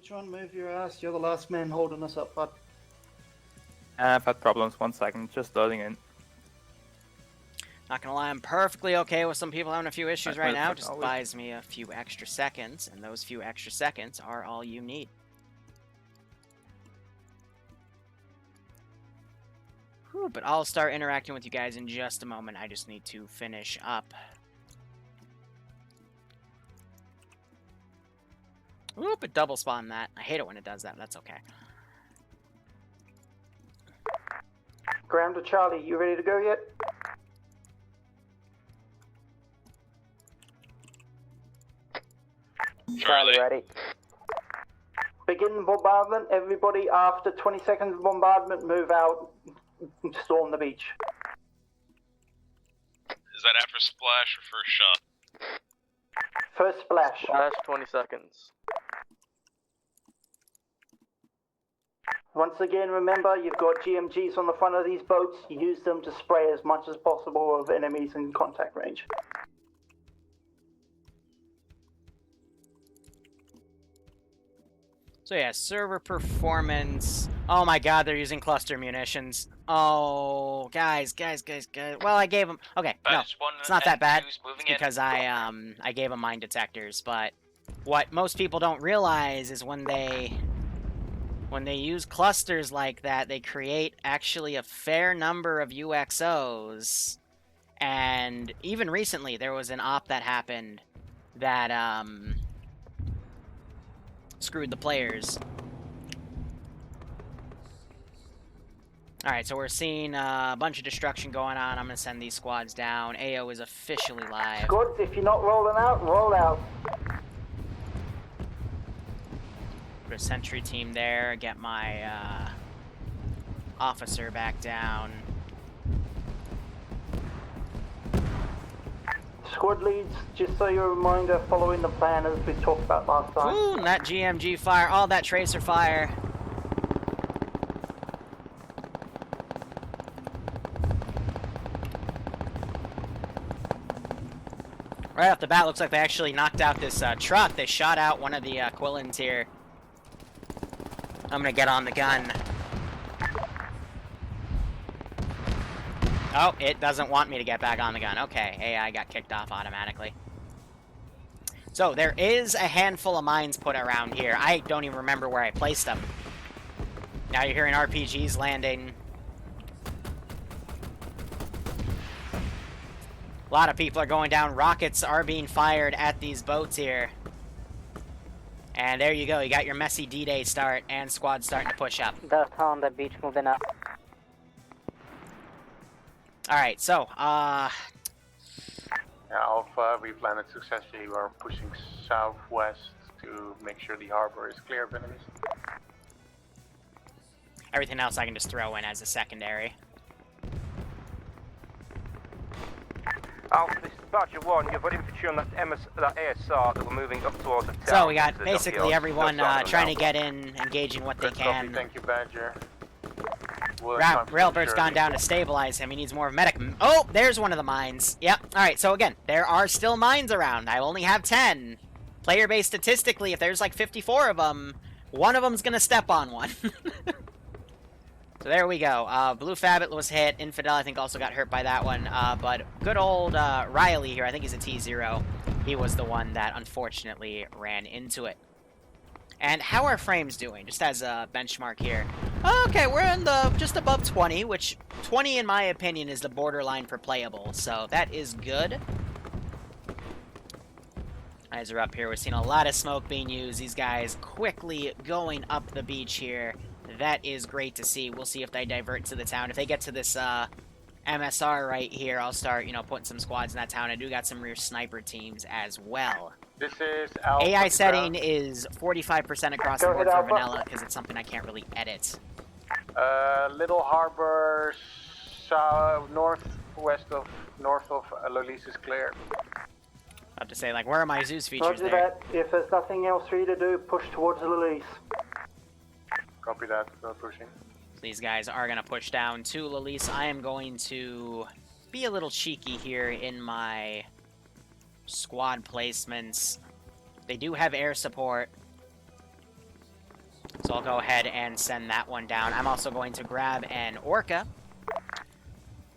Try and move your ass. You're the last man holding us up, bud. I've had problems. 1 second, just loading in. Not gonna lie, I'm perfectly okay with some people having a few issues right now. Just always. buys me a few extra seconds, and those few extra seconds are all you need. Whew, but I'll start interacting with you guys in just a moment. I just need to finish up. Oop, it double spawned that. I hate it when it does that, but that's okay. Ground to Charlie, you ready to go yet? Charlie. Ready. Begin bombardment. Everybody, after 20 seconds of bombardment, move out. Storm the beach. Is that after splash or first shot? First splash. Last 20 seconds. Once again, remember, you've got GMGs on the front of these boats. Use them to spray as much as possible of enemies in contact range. So yeah, server performance. Oh my god, they're using cluster munitions. Oh, guys. Well, I gave them... Okay, no, it's not that bad. It's because I gave them mine detectors, but what most people don't realize is when they use clusters like that, they create actually a fair number of UXOs. And even recently, there was an op that happened that, screwed the players. Alright, so we're seeing a bunch of destruction going on. I'm going to send these squads down. AO is officially live. Squads, if you're not rolling out, roll out. Put a sentry team there. Get my officer back down. Squad leads, just so you're a reminder, following the plan as we talked about last time. Ooh, and that GMG fire. All that tracer fire. Right off the bat, looks like they actually knocked out this truck. They shot out one of the Quillins here. I'm gonna get on the gun. Oh, it doesn't want me to get back on the gun. Okay, AI got kicked off automatically. So, there is a handful of mines put around here. I don't even remember where I placed them. Now you're hearing RPGs landing. A lot of people are going down. Rockets are being fired at these boats here. And there you go. You got your messy D-Day start and squad starting to push up. That's on the beach moving up. Alright, so, Yeah, Alpha, we've landed successfully. We're pushing southwest to make sure the harbor is clear of enemies. everything else I can just throw in as a secondary. Alpha, this is Badger 1. You've got infantry on that ASR that we're moving up towards the town. So we got basically everyone trying to get in, engaging what they Good copy, can. thank you, Badger. Railbird's gone down to stabilize him. He needs more medic. Oh, there's one of the mines. Yep. Alright, so again, there are still mines around. I only have 10. Player base statistically, if there's like 54 of them, one of them's gonna step on one. So there we go. Blue Fabbit was hit. Infidel, I think, also got hurt by that one. But good old Riley here, I think he's a T0. He was the one that unfortunately ran into it. And how are frames doing? Just as a benchmark here. Okay, we're in the just above 20, which 20 in my opinion is the borderline for playable. So that is good. Eyes are up here. We're seeing a lot of smoke being used. These guys quickly going up the beach here. That is great to see. We'll see if they divert to the town. If they get to this MSR right here, I'll start, putting some squads in that town. I do got some rear sniper teams as well. This is Alpha. AI setting is 45% across the board for vanilla because it's something I can't really edit. Little harbor, north of Lolise is clear. About to say, like, where are my Zeus features Roger there? that. If there's nothing else for you to do, push towards the release. Copy that, we're pushing. These guys are going to push down to Lolise. I am going to be a little cheeky here in my squad placements. They do have air support. So I'll go ahead and send that one down. I'm also going to grab an Orca,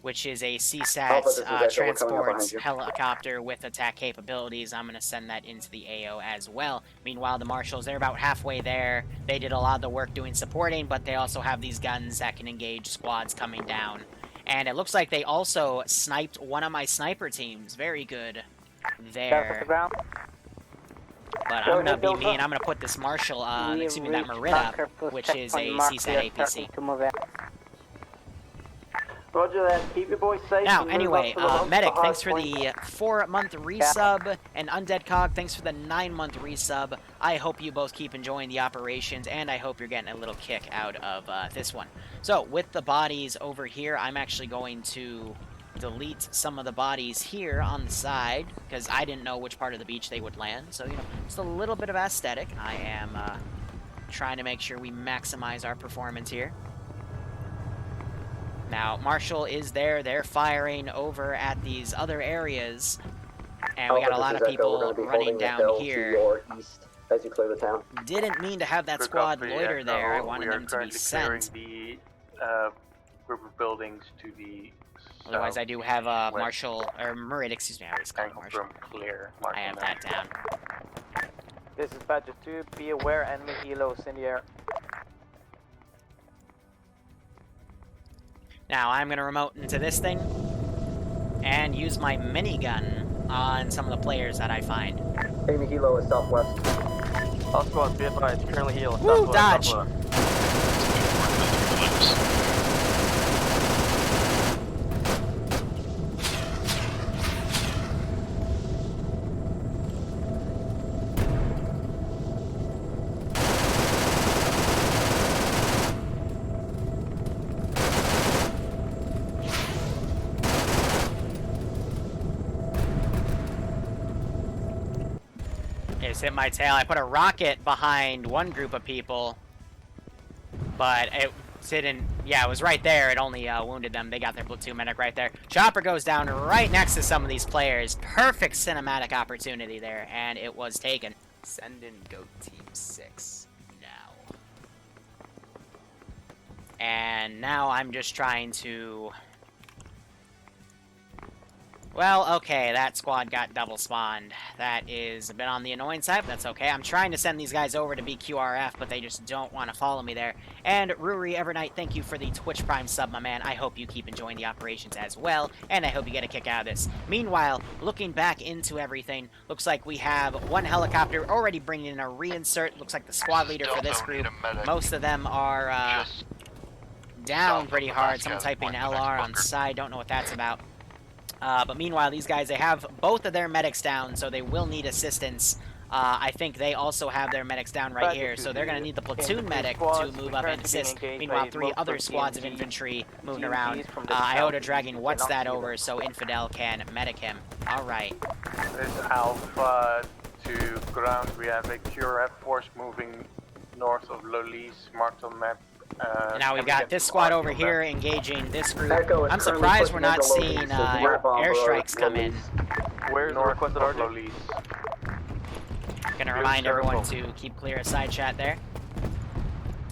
which is a CSAT transport helicopter with attack capabilities. I'm going to send that into the AO as well. Meanwhile, the Marshals, they're about halfway there. They did a lot of the work doing supporting, but they also have these guns that can engage squads coming down. And it looks like they also sniped one of my sniper teams. Very good there. But I'm gonna be mean. I'm gonna put this Marshal, excuse me, that Merida, which is a CSAT APC. Roger that. Keep your boys safe. Now, and move anyway, up to the hub Medic, for thanks for hardpoint. the 4-month resub, and Undead Cog, thanks for the 9-month resub. I hope you both keep enjoying the operations, and I hope you're getting a little kick out of this one. So, with the bodies over here, I'm actually going to delete some of the bodies here on the side, because I didn't know which part of the beach they would land. So, you know, just a little bit of aesthetic. I am trying to make sure we maximize our performance here. Now, Marshall is there. They're firing over at these other areas. And we got a lot of people running down here. East as you clear the town. Didn't mean to have that Good squad copy, loiter Echo. there. I wanted We are them to be currently clearing sent. the group of buildings to the Otherwise, I do have southwest Marshall, or Murid, excuse me, I always call and him Marshall. confirm clear. I have that down. This is Badger 2. Be aware, enemy helos in the air. Now, I'm going to remote into this thing and use my minigun on some of the players that I find. Enemy helo is southwest. All squads, be advised. Currently helo. Woo, dodge! Just hit my tail. I put a rocket behind one group of people, but it didn't. Yeah, it was right there. It only wounded them. They got their platoon medic right there. Chopper goes down right next to some of these players. Perfect cinematic opportunity there, and it was taken. Send in Goat Team 6 now. And now I'm just trying to... Well, okay, that squad got double spawned. That is a bit on the annoying side, but that's okay. I'm trying to send these guys over to BQRF, but they just don't want to follow me there. And Ruri Evernight, thank you for the Twitch Prime sub, my man. I hope you keep enjoying the operations as well, and I hope you get a kick out of this. Meanwhile, looking back into everything, looks like we have one helicopter already bringing in a reinsert. Looks like the squad leader for this group. Most of them are down pretty hard. Someone typing LR on side, don't know what that's about. But meanwhile, these guys, they have both of their medics down, so they will need assistance. I think they also have their medics down right here, so they're going to need the platoon medic to move up and assist. Meanwhile, 3 other squads of infantry moving around. Iota dragging what's that over so Infidel can medic him. Alright. This is Alpha to ground. We have a QRF force moving north of Lolis, marked on map. Now we've got this squad over here engaging this group. Echo is I'm currently surprised we're pushing not into Lolis, seeing so we're bomb airstrikes below come in. Where's the north requested of RG? Lolis. Gonna remind everyone to keep clear of side chat there.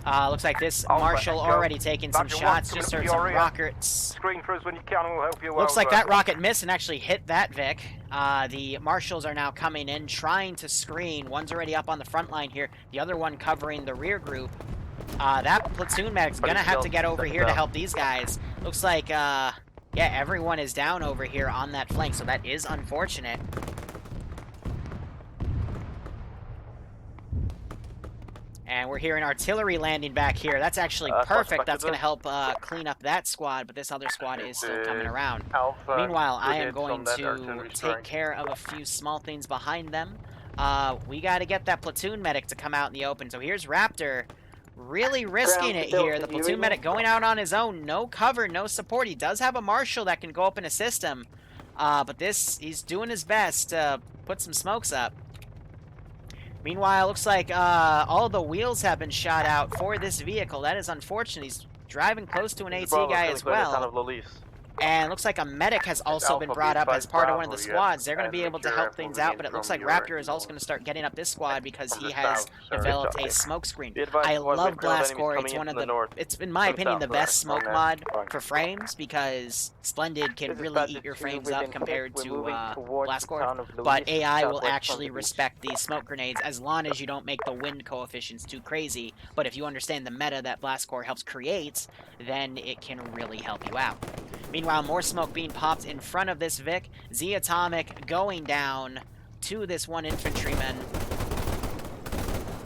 Looks like this Marshal already taking some shots, just heard some rockets. Screen for us when you can, and we'll help you. Looks like that rocket missed and actually hit that Vic. The Marshals are now coming in, trying to screen. One's already up on the front line here, the other one covering the rear group. That platoon medic's gonna have to get over here to help these guys. Looks like, yeah, everyone is down over here on that flank, so that is unfortunate. And we're hearing artillery landing back here. That's actually perfect. That's going to help clean up that squad, but this other squad is still coming around. Alpha, Meanwhile, I am hits going on that to artillery take strike. care of a few small things behind them. We got to get that platoon medic to come out in the open. So here's Raptor really risking it here. The platoon medic going out on his own. No cover, no support. He does have a Marshal that can go up and assist him. But he's doing his best to put some smokes up. Meanwhile, looks like all the wheels have been shot out for this vehicle. That is unfortunate. He's driving close to an AT guy as well. And looks like a medic has also been brought up as part of one of the squads. They're going to be able to help things out, but it looks like Raptor is also going to start getting up this squad because he has developed a smoke screen. I love Blast Core. It's one of the, it's in my opinion the best smoke mod for frames because Splendid can really eat your frames up compared to Blast Core. But AI will actually respect these smoke grenades as long as you don't make the wind coefficients too crazy. But if you understand the meta that Blast Core helps create, then it can really help you out. Meanwhile, more smoke being popped in front of this Vic. Z Atomic going down to this one infantryman.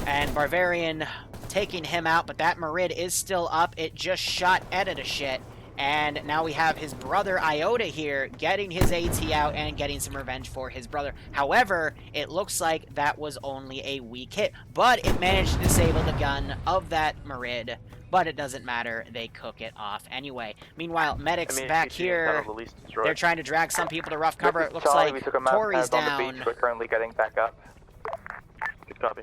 And Barbarian taking him out, but that Marid is still up. It just shot Edda to shit. And now we have his brother Iota here getting his AT out and getting some revenge for his brother. However, it looks like that was only a weak hit, but it managed to disable the gun of that Marid. But it doesn't matter, they cook it off anyway. Meanwhile, medics back here, they're trying to drag some people to rough cover. It looks like Tori's down. We're currently getting back up. Good copy.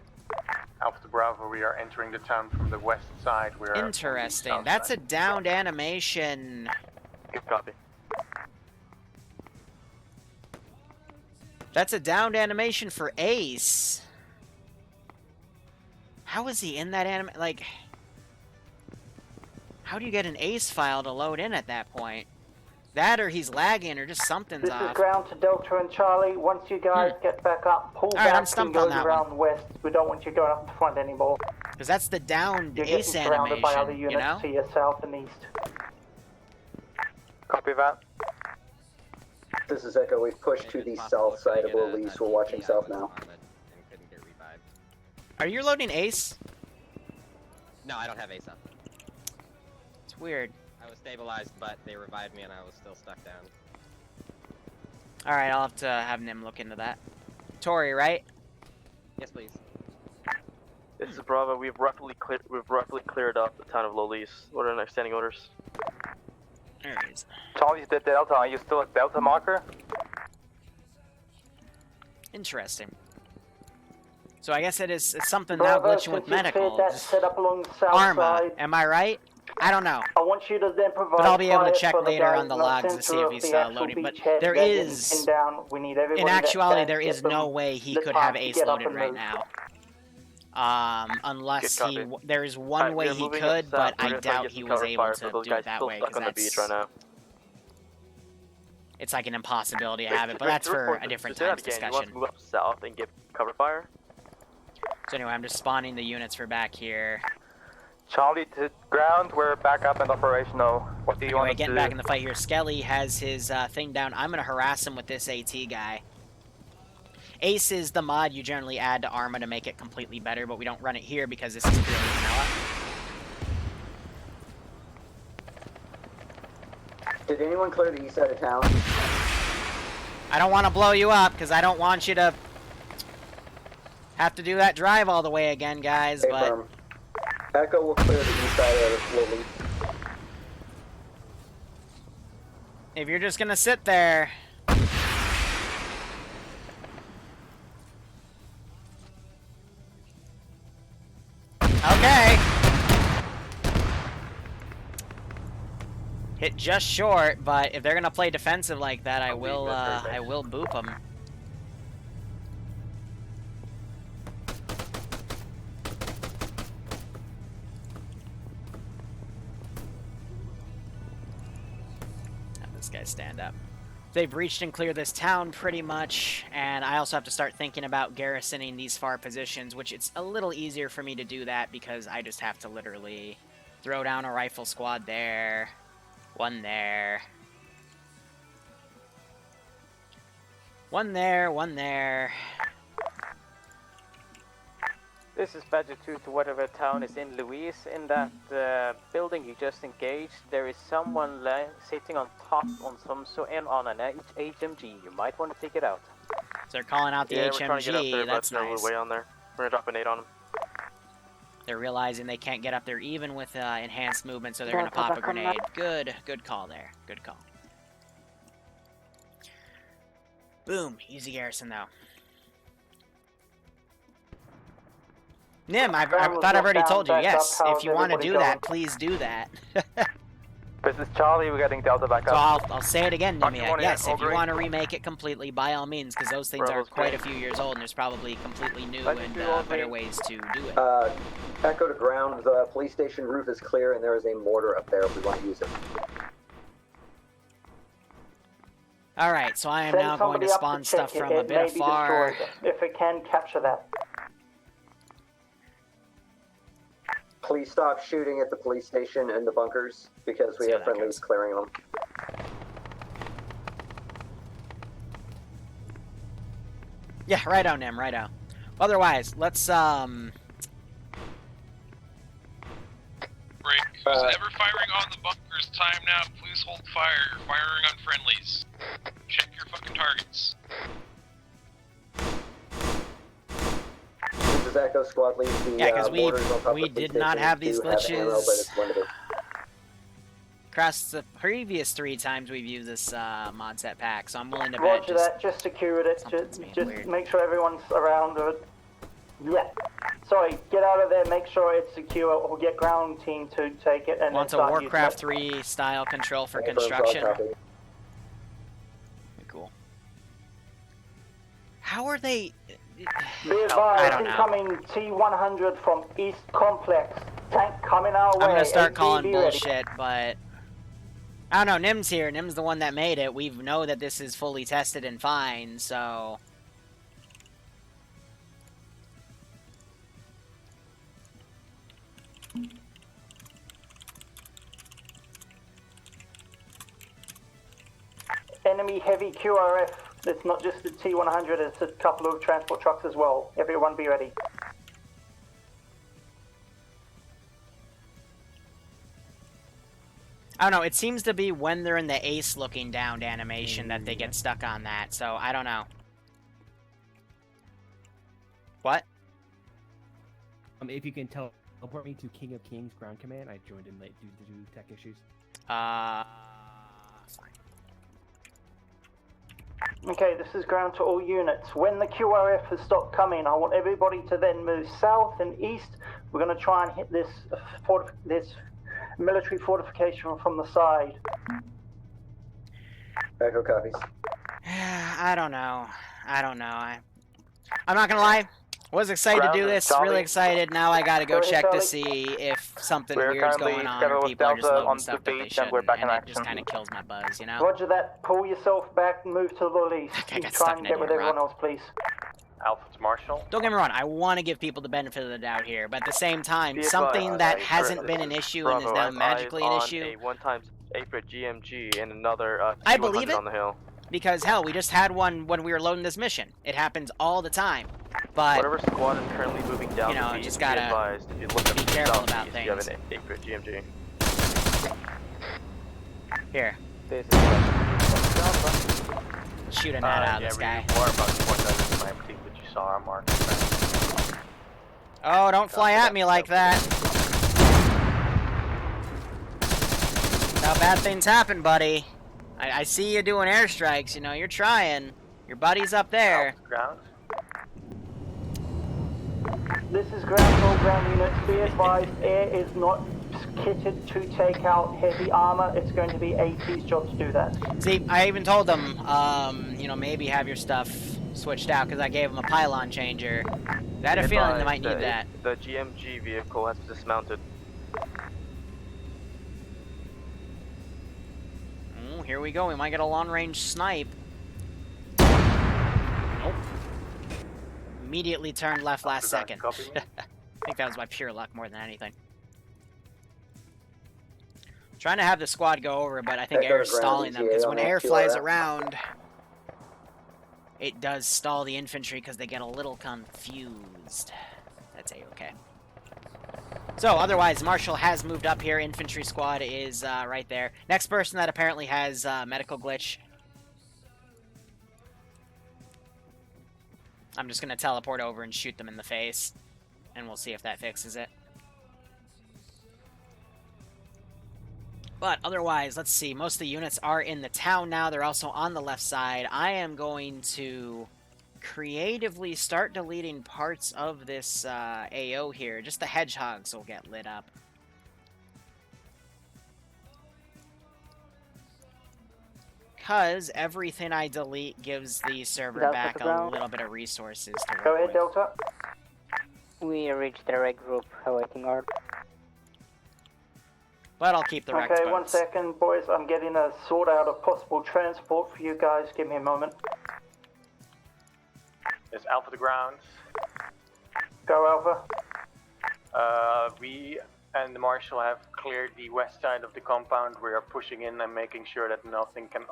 Alpha Bravo, we are entering the town from the west side. We are Interesting. That's a downed animation. Good copy. That's a downed animation for Ace. How is he in that anime? Like, how do you get an Ace file to load in at that point? That or he's lagging or just something's off. This is ground to Delta and Charlie. Once you guys get back up, pull back and go around west. We don't want you going up the front anymore. Because that's the downed You're Ace getting surrounded by other animation, units you know? to your south and east. Copy that. This is Echo. We've pushed to the south side of Lilise. We're watching south now. Are you loading Ace? No, I don't have Ace up. It's weird. I was stabilized, but they revived me and I was still stuck down. Alright, I'll have to have Nim look into that. Tori, right? Yes, please. This is Bravo. We've roughly cleared up the town of Lilise. What are our next standing orders? There he is. Charlie's the Delta. Are you still at Delta marker? Interesting. So I guess it's something now glitching with medical. That set up along the south Arma, side. am I right? I don't know. I want you to then provide. But I'll be able to fire check for the later guys on the in logs to see center if of he's the actual loading. But beachhead. there They're is, getting pinned down. We need everybody in that actuality, can there is get no them way he the could time have to Ace get up loaded and right move. now. Unless Good he, copy. there is one way he could, but I doubt he was able to do it that way, because on the beach right now. it's like an impossibility to have it, but that's for a different time's You want discussion. to move up south and give cover fire? So anyway, I'm just spawning the units for back here. Charlie to ground. We're back up and operational. What do you want Anyway, to getting do? back in the fight here. Skelly has his thing down. I'm going to harass him with this AT guy. Ace is the mod you generally add to Arma to make it completely better, but we don't run it here because this is purely vanilla. Did anyone clear the east side of town? I don't want to blow you up because I don't want you to have to do that drive all the way again, guys, Hey, but... firm. Echo will clear the east side of Lilise. If you're just gonna sit there... Okay! Hit just short, but if they're gonna play defensive like that, I will boop them. This guy stand up. They've reached and cleared this town pretty much, and I also have to start thinking about garrisoning these far positions, which it's a little easier for me to do that because I just have to literally throw down a rifle squad there, one there, one there, one there. This is Badger 2 to whatever town is in Louise. In that building you just engaged, there is someone sitting on top on an HMG. You might want to take it out. So they're calling out the We're trying to get up HMG, there, that's but no nice. way on there. We're gonna drop a nade on him. They're realizing they can't get up there even with enhanced movement, so they're going to pop a grenade. Good call there. Good call. Boom. Easy garrison, though. Nim, I thought I've already told you, yes. If you want to do that, please do that. This is Charlie, we're getting Delta back So up. I'll say it again, Roger, Nimia. one Yes, in, if you all want to remake it completely, by all means, because those things Bravo's are quite green. a few years old, and there's probably completely new Roger, and all better green. ways to do it. Echo to ground. The police station roof is clear, and there is a mortar up there if we want to use it. Alright, so I am Send now going to somebody up spawn check stuff it. from a It bit may of be far. destroyed. If it can, capture that. Please stop shooting at the police station and the bunkers because we See how have that friendlies goes. clearing them. Yeah, right on, Nim, right on. Otherwise, let's, Break. Who's ever firing on the bunkers? Time now. Please hold fire. You're firing on friendlies. Check your fucking targets. This is Echo Squad leads. The Yeah, 'cause mortars on top of we the police did not station have these do have ammo, but glitches. it's limited. across the previous 3 times we've used this mod set pack, so I'm willing to bet Roger that, just secured it. something's being Just weird. make sure everyone's around it. Yeah. Sorry, get out of there, make sure it's secure, or get ground team to take it and wants a then start Warcraft using 3 style control for Confirmed, construction. copy. Cool. How are they? it. Be I advised, don't know. incoming T-100 from East Complex. Tank coming our way. I'm gonna start calling ATV ready. bullshit, but I don't know. Nim's here. Nim's the one that made it. We know that this is fully tested and fine, so. Enemy heavy QRF. It's not just the T-100, it's a couple of transport trucks as well. Everyone be ready. I don't know. It seems to be when they're in the ace looking down animation that they get stuck on that, so I don't know. What? If you can teleport me to King of Kings ground command, I joined in late due to tech issues. Fine. Okay, this is ground to all units. When the QRF has stopped coming, I want everybody to then move south and east. We're going to try and hit this military fortification from the side. Echo copies. I don't know. I'm not gonna lie. Was excited to do this. Really excited. Now I gotta go Go ahead, check to Charlie. see if something We're weird's currently going on together or with people are just Delta loading on stuff the that they beach and we're shouldn't, back in and it just action. kind of kills my buzz, you know? Roger that. Pull yourself back and move to the east. I got Try stuck and in get with a everyone rock. else, please. Alpha's Marshall. Don't get me wrong. I want to give people the benefit of the doubt here, but at the same time, Be something advised, that I- hasn't been an issue and is Bravo, now I'm magically eyes an on issue. A 1x Airfield GMG and another I believe T100 it. on the hill. Because hell, we just had one when we were loading this mission. It happens all the time. But Whatever squad is currently moving down you know, the beach, just be gotta advised, if you look at be the careful southeast, about you have things. an Airfield GMG. here, This is shoot a net out of Yeah, this we guy. were about to point out this map team, but you saw our mark. Oh, don't fly at me like that. That's how bad things happen, buddy. I see you doing airstrikes, you know, you're trying. Your buddy's up there. Ground. This is ground to all ground units. Be advised, air is not kitted to take out heavy armor. It's going to be AT's job to do that. See, I even told them, you know, maybe have your stuff switched out because I gave them a pylon changer. I had a feeling they might need that. The GMG vehicle has dismounted. Here we go. We might get a long-range snipe. Nope. Immediately turned left last second. Copy. I think that was by pure luck more than anything. Trying to have the squad go over, but I think Echo air is ground stalling them ETA because on when that air flies QRF. around, it does stall the infantry because they get a little confused. That's a-okay. So, otherwise, Marshall has moved up here. Infantry squad is right there. Next person that apparently has medical glitch. I'm just going to teleport over and shoot them in the face. And we'll see if that fixes it. But otherwise, let's see. Most of the units are in the town now. They're also on the left side. I am going to creatively start deleting parts of this AO here. Just the hedgehogs will get lit up. because everything I delete gives the server Delta back to a ground. little bit of resources to work Go ahead, with. Delta. We reached the red group awaiting order. But I'll keep the wrecked Okay, 1 boats. second, boys. I'm getting a sort out of possible transport for you guys. Give me a moment. It's Alpha to ground. Go, Alpha. We and the Marshal have cleared the west side of the compound. We are pushing in and making sure that nothing can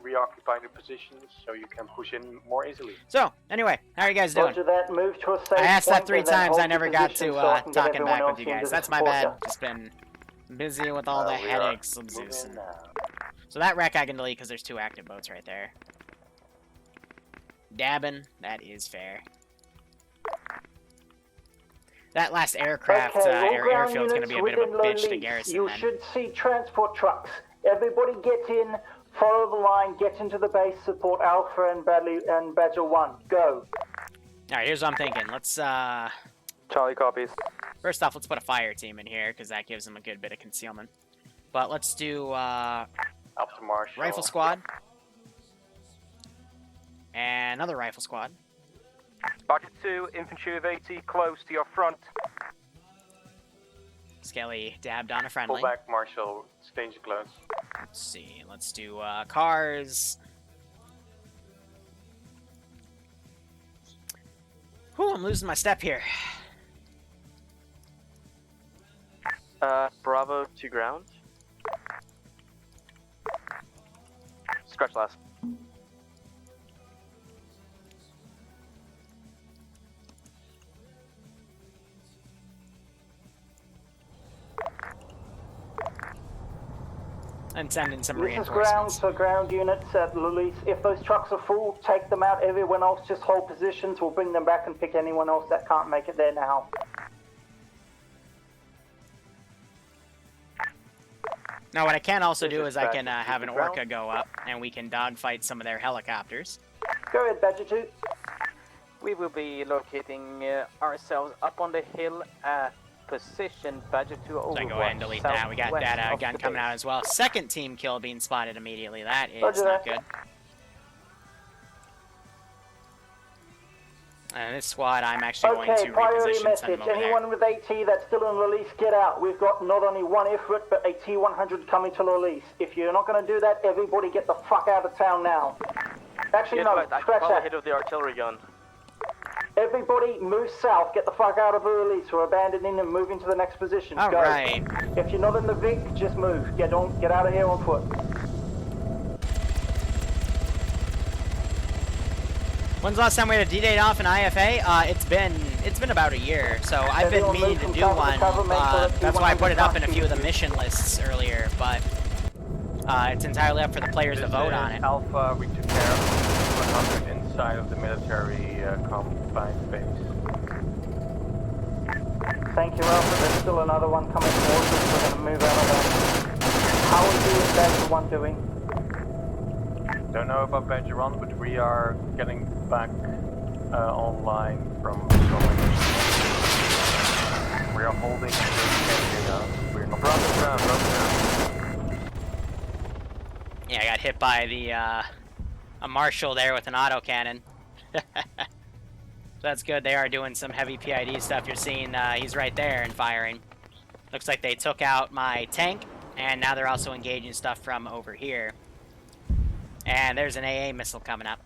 reoccupy the positions, so you can push in more easily. So, anyway, how are you guys doing? Roger that. Move to a safe I asked that point 3 and then times. hold I your never got position to so I can get talking everyone back with else you in guys. to That's my support bad. ya. Just been busy with all the We are headaches of moving Zeus. in now. So that wreck I can delete because there's 2 active boats right there. Dabbing, that is fair. That last aircraft Okay, all ground airfield's gonna be a bit of a units bitch to within garrison You then. should see transport trucks. Everybody get in, follow the line, get into the base, support Alpha and Badger 1. Go. Alright, here's what I'm thinking. Let's Charlie copies. first off, let's put a fire team in here because that gives them a good bit of concealment. But let's do Alpha to Marshal. rifle squad and another rifle squad. Badger 2, infantry of 80, close to your front. Skelly dabbed on a Pull friendly. back, Marshal. Stage close. Let's see. Let's do cars. Whew, I'm losing my step here. Bravo to ground. Scratch last. And send in some This is ground reinforcements. for ground units at Lulis. If those trucks are full, take them out. Everyone else just hold positions. We'll bring them back and pick anyone else that can't make it there now. Now, what I can also This do is is I can Badger have an to ground. orca go up, and we can dogfight some of their helicopters. Go ahead, Badger 2. We will be locating ourselves up on the hill at position Badger 2 So overwatch. I go ahead and delete that. We got southwest that of gun the coming base. out as well. Second team kill being spotted immediately. That is Roger not that. good. And this squad, I'm actually going Okay, to priority reposition, send message. them over there. Anyone with AT that's still in release, get out. We've got not only one effort, but a T-100 coming to release. If you're not going to do that, everybody get the fuck out of town now. Actually, Yes, no, but I scratch follow that. hit of the artillery gun. Everybody move south. Get the fuck out of the release. We're abandoning and moving to the next position. All Go. right. If you're not in the Vic, just move. Get out of here on foot. When's the last time we had a D-Day off in IFA? It's been about a year, so I've been Everyone meaning move to from do cover to one. cover, make sure that That's why I put it up in a T-100 few of the can't mission lists earlier, but it's entirely up for the players to This vote is on it. Alpha, we took care of 100 inside of the military combined base. Thank you, Alpha. There's still another one coming towards us. We're going to move out of there. How are you and Badger 1 doing? Don't know about Badger 1, but we are getting back online from somewhere. We are holding the area. We're not Yeah, I got hit by the a marshal there with an autocannon. So that's good. They are doing some heavy PID stuff. You're seeing he's right there and firing. Looks like they took out my tank, and now they're also engaging stuff from over here. And there's an AA missile coming up.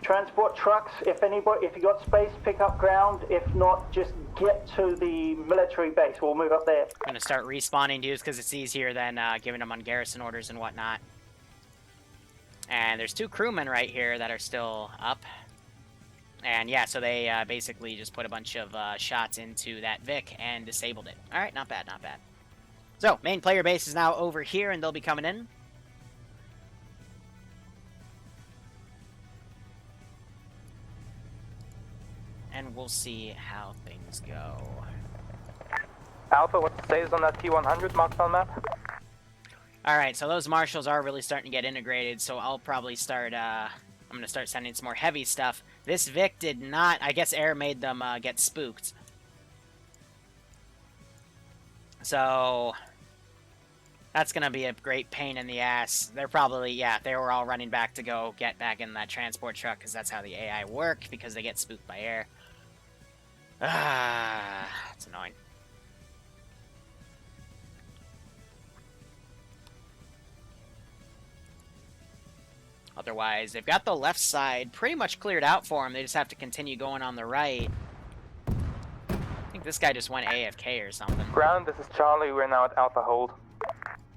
Transport trucks, if you got space, pick up ground. If not, just get to the military base. We'll move up there. I'm gonna start respawning dudes because it's easier than giving them on garrison orders and whatnot. And there's 2 crewmen right here that are still up. And yeah, so they basically just put a bunch of shots into that Vic and disabled it. Alright, not bad, not bad. So, main player base is now over here and they'll be coming in. And we'll see how things go. Alpha, what stays on that T-100 marked on map? Alright, so those marshals are really starting to get integrated, so I'll probably start, I'm gonna start sending some more heavy stuff. This Vic did not, I guess air made them get spooked. So, That's gonna be a great pain in the ass. They're probably, yeah, they were all running back to go get back in that transport truck, because that's how the AI work, because they get spooked by air. Ah, it's annoying. Otherwise, they've got the left side pretty much cleared out for them. They just have to continue going on the right. I think this guy just went AFK or something. Ground, this is Charlie. We're now at Alpha Hold.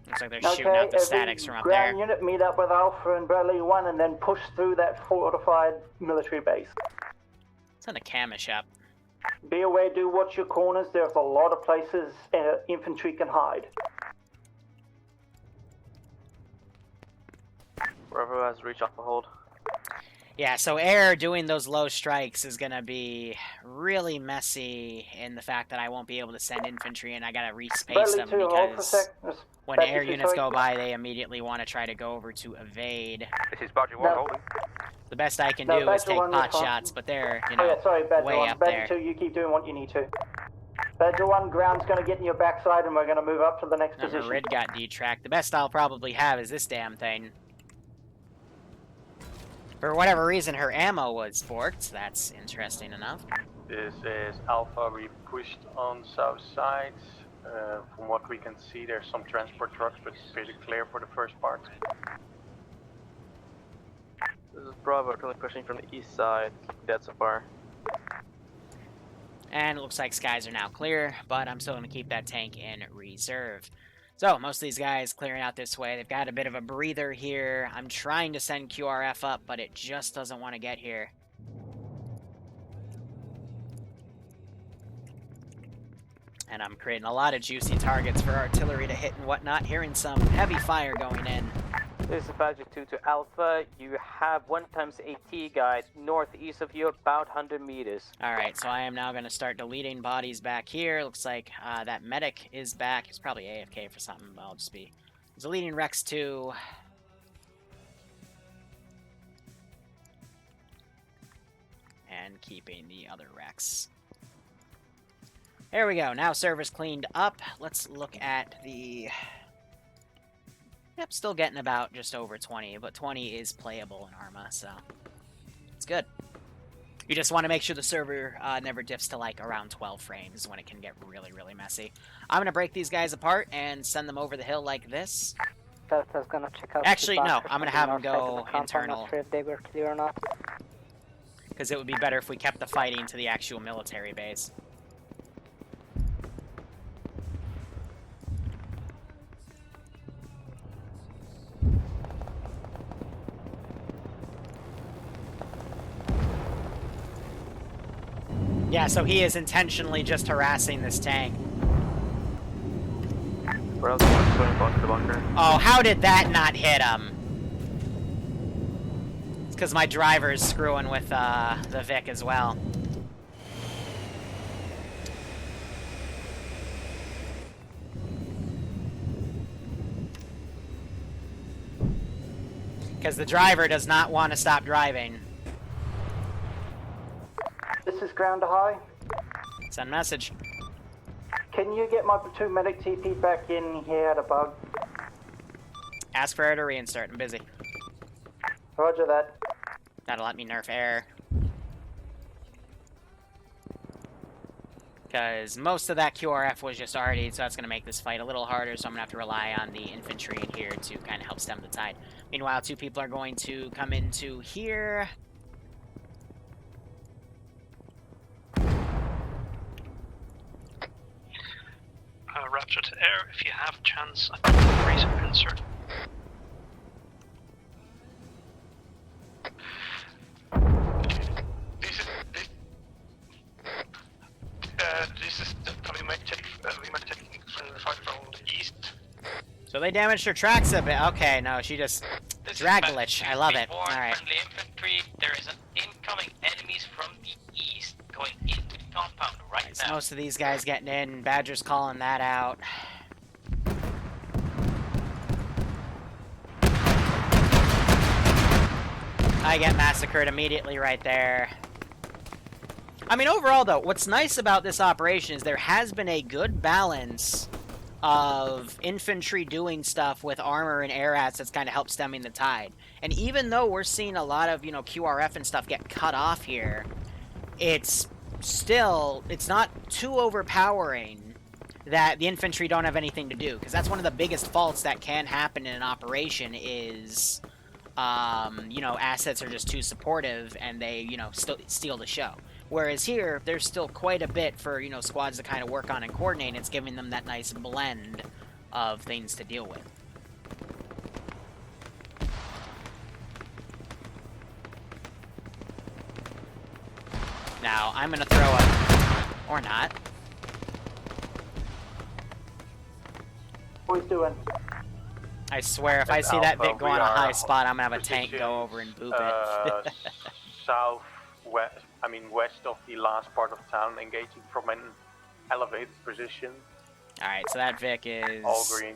Looks like they're shooting out the statics from up there. Ground unit, meet up with Alpha and Beverly 1 and then push through that fortified military base. Send a Camish up. Be aware, do watch your corners. There's a lot of places infantry can hide. Wherever has reached Alpha Hold. Yeah, so air doing those low strikes is gonna be really messy in the fact that I won't be able to send infantry and I gotta respace them because when air units go by, they immediately want to try to go over to evade. This is Badger 1 holding. The best I can do is take pot shots, but they're, you know, way up there. Badger 2, you keep doing what you need to. Badger 1, ground's gonna get in your backside and we're gonna move up to the next position. Red got detracked. The best I'll probably have is this damn thing. For whatever reason, her ammo was forked. That's interesting enough. This is Alpha. We pushed on south side. From what we can see, there's some transport trucks, but it's pretty clear for the first part. This is Bravo, currently pushing from the east side. Dead so far. And it looks like skies are now clear, but I'm still going to keep that tank in reserve. So, most of these guys clearing out this way. They've got a bit of a breather here. I'm trying to send QRF up, but it just doesn't want to get here. And I'm creating a lot of juicy targets for artillery to hit and whatnot. Hearing some heavy fire going in. This is Badger 2 to Alpha. You have 1x AT guide northeast of you, about 100 meters. Alright, so I am now going to start deleting bodies back here. Looks like that medic is back. He's probably AFK for something, but I'll just be deleting Rex 2. And keeping the other Rex. There we go. Now server's cleaned up. Let's look at the... Yep, still getting about just over 20, but 20 is playable in Arma, so it's good. You just want to make sure the server never dips to like around 12 frames when it can get really, really messy. I'm going to break these guys apart and send them over the hill like this. Delta's gonna check out. Actually, no, I'm going to have them go internal. Not sure if they were clear or not. Because it would be better if we kept the fighting to the actual military base. Yeah, so he is intentionally just harassing this tank. Where else is going to the bunker? Oh, how did that not hit him? It's because my driver's screwing with the Vic as well. Because the driver does not want to stop driving. This is ground to high. Send message. Can you get my platoon medic TP back in here at a bug? Ask for air to reinsert. I'm busy. Roger that. That'll let me nerf air. Because most of that QRF was just RD'd, so that's going to make this fight a little harder, so I'm going to have to rely on the infantry in here to kind of help stem the tide. Meanwhile, 2 people are going to come into here. Rapture to air, if you have a chance, I think raise and insert. This is we might take fight from the east. So they damaged her tracks a bit. Okay, no, she just drag glitch. I love it. All right. Friendly infantry. There is an incoming enemies from the east going into the compound right now. Most of these guys getting in. Badger's calling that out. I get massacred immediately right there. I mean, overall, though, what's nice about this operation is there has been a good balance of infantry doing stuff with armor and air ats that's kind of helped stemming the tide. And even though we're seeing a lot of, QRF and stuff get cut off here, it's not too overpowering that the infantry don't have anything to do. Because that's one of the biggest faults that can happen in an operation is, assets are just too supportive and they, steal the show. Whereas here, there's still quite a bit for, squads to kind of work on and coordinate. It's giving them that nice blend of things to deal with. Now, I'm gonna throw a... or not. What he's doing? I swear, if I see that Vic go on a high spot, I'm gonna have a tank go over and boop it. West of the last part of town, engaging from an elevated position. Alright, so that Vic is... all green.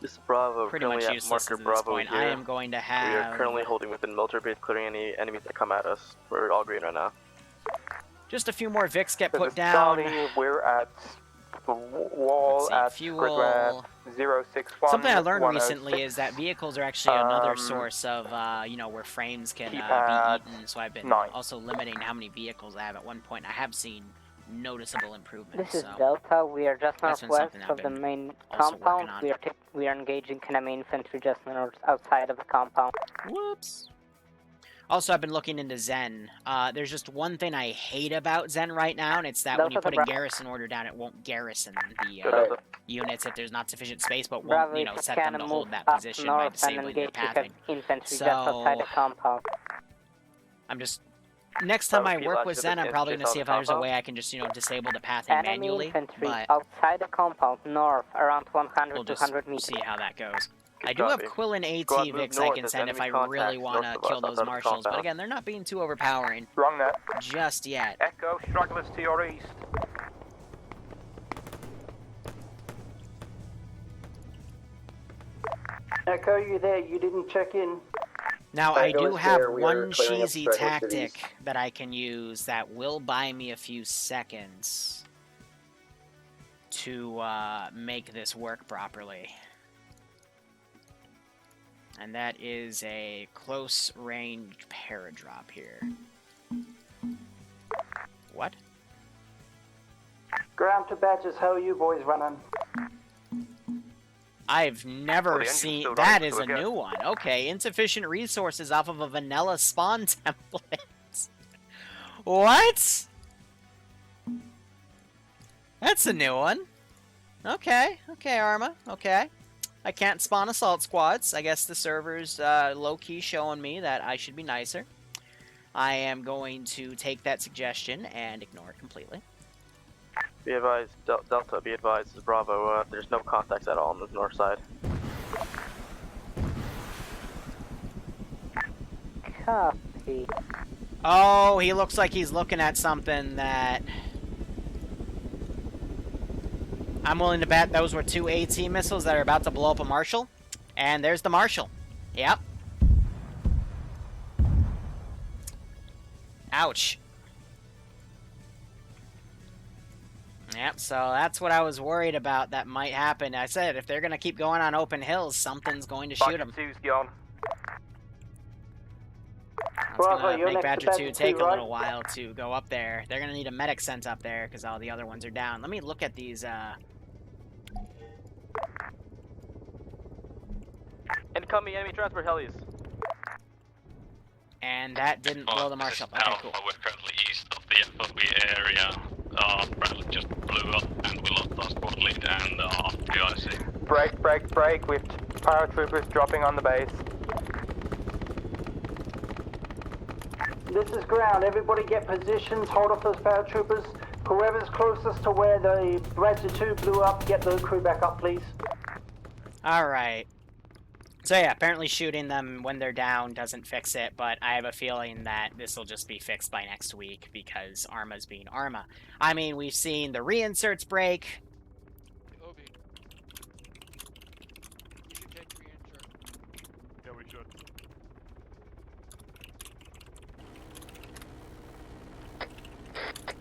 This is Bravo. Pretty much useless at this point. I am going to have... We are currently holding within military base, clearing any enemies that come at us. We're all green right now. Just a few more Vics get put down. We're at the wall at fuel. 061. Something I learned recently is that vehicles are actually another source of, where frames can be eaten. So I've been also limiting how many vehicles I have. At one point, I have seen noticeable improvements. This is Delta. We are just northwest of the main compound. We are engaging enemy infantry just outside of the compound. Whoops. Also, I've been looking into Zen. There's just one thing I hate about Zen right now, and it's that when you put a garrison order down, it won't garrison the units if there's not sufficient space, but won't, set them to hold that position by disabling their pathing. So, I'm just... Next time I work with Zen, I'm probably going to see if there's a way I can just, disable the pathing manually, but... outside the compound, north, around 100 to 100 meters. See how that goes. I do have Quillen AT Vics I can send if I really want to kill those marshals, but again, they're not being too overpowering. Wrong net. Just yet. Echo, stragglers to your east. Echo, you there? You didn't check in. Now, I do have one cheesy tactic that I can use that will buy me a few seconds to make this work properly. And that is a close-range paradrop here. What? Ground to Badgers, how are you boys running? I've never seen... That is a new one. Okay, insufficient resources off of a vanilla spawn template. What? That's a new one. Okay, Arma, okay. I can't spawn assault squads. I guess the server's low-key showing me that I should be nicer. I am going to take that suggestion and ignore it completely. Be advised, Delta, be advised, this is Bravo. There's no contacts at all on the north side. Copy. Oh, he looks like he's looking at something that... I'm willing to bet those were 2 AT missiles that are about to blow up a Marshal. And there's the Marshal. Yep. Ouch. Yep, so that's what I was worried about that might happen. I said, if they're going to keep going on open hills, something's going to shoot them. Badger 2's gone. That's going to make Badger 2 take a little while to go up there. They're going to need a medic sent up there because all the other ones are down. Let me look at these, Incoming enemy transport helis. And that didn't blow the Marshal up. Okay, cool. We're currently east of the FOB area. Bradley just blew up and we lost our squad lead and PIC. Break with paratroopers dropping on the base. This is ground. Everybody get positions. Hold off those paratroopers. Whoever's closest to where the Badger 2 blew up, get the crew back up, please. Alright. So yeah, apparently shooting them when they're down doesn't fix it, but I have a feeling that this will just be fixed by next week because Arma's being Arma. I mean, we've seen the reinserts break. Obi. You should take reinsert. Yeah, we should.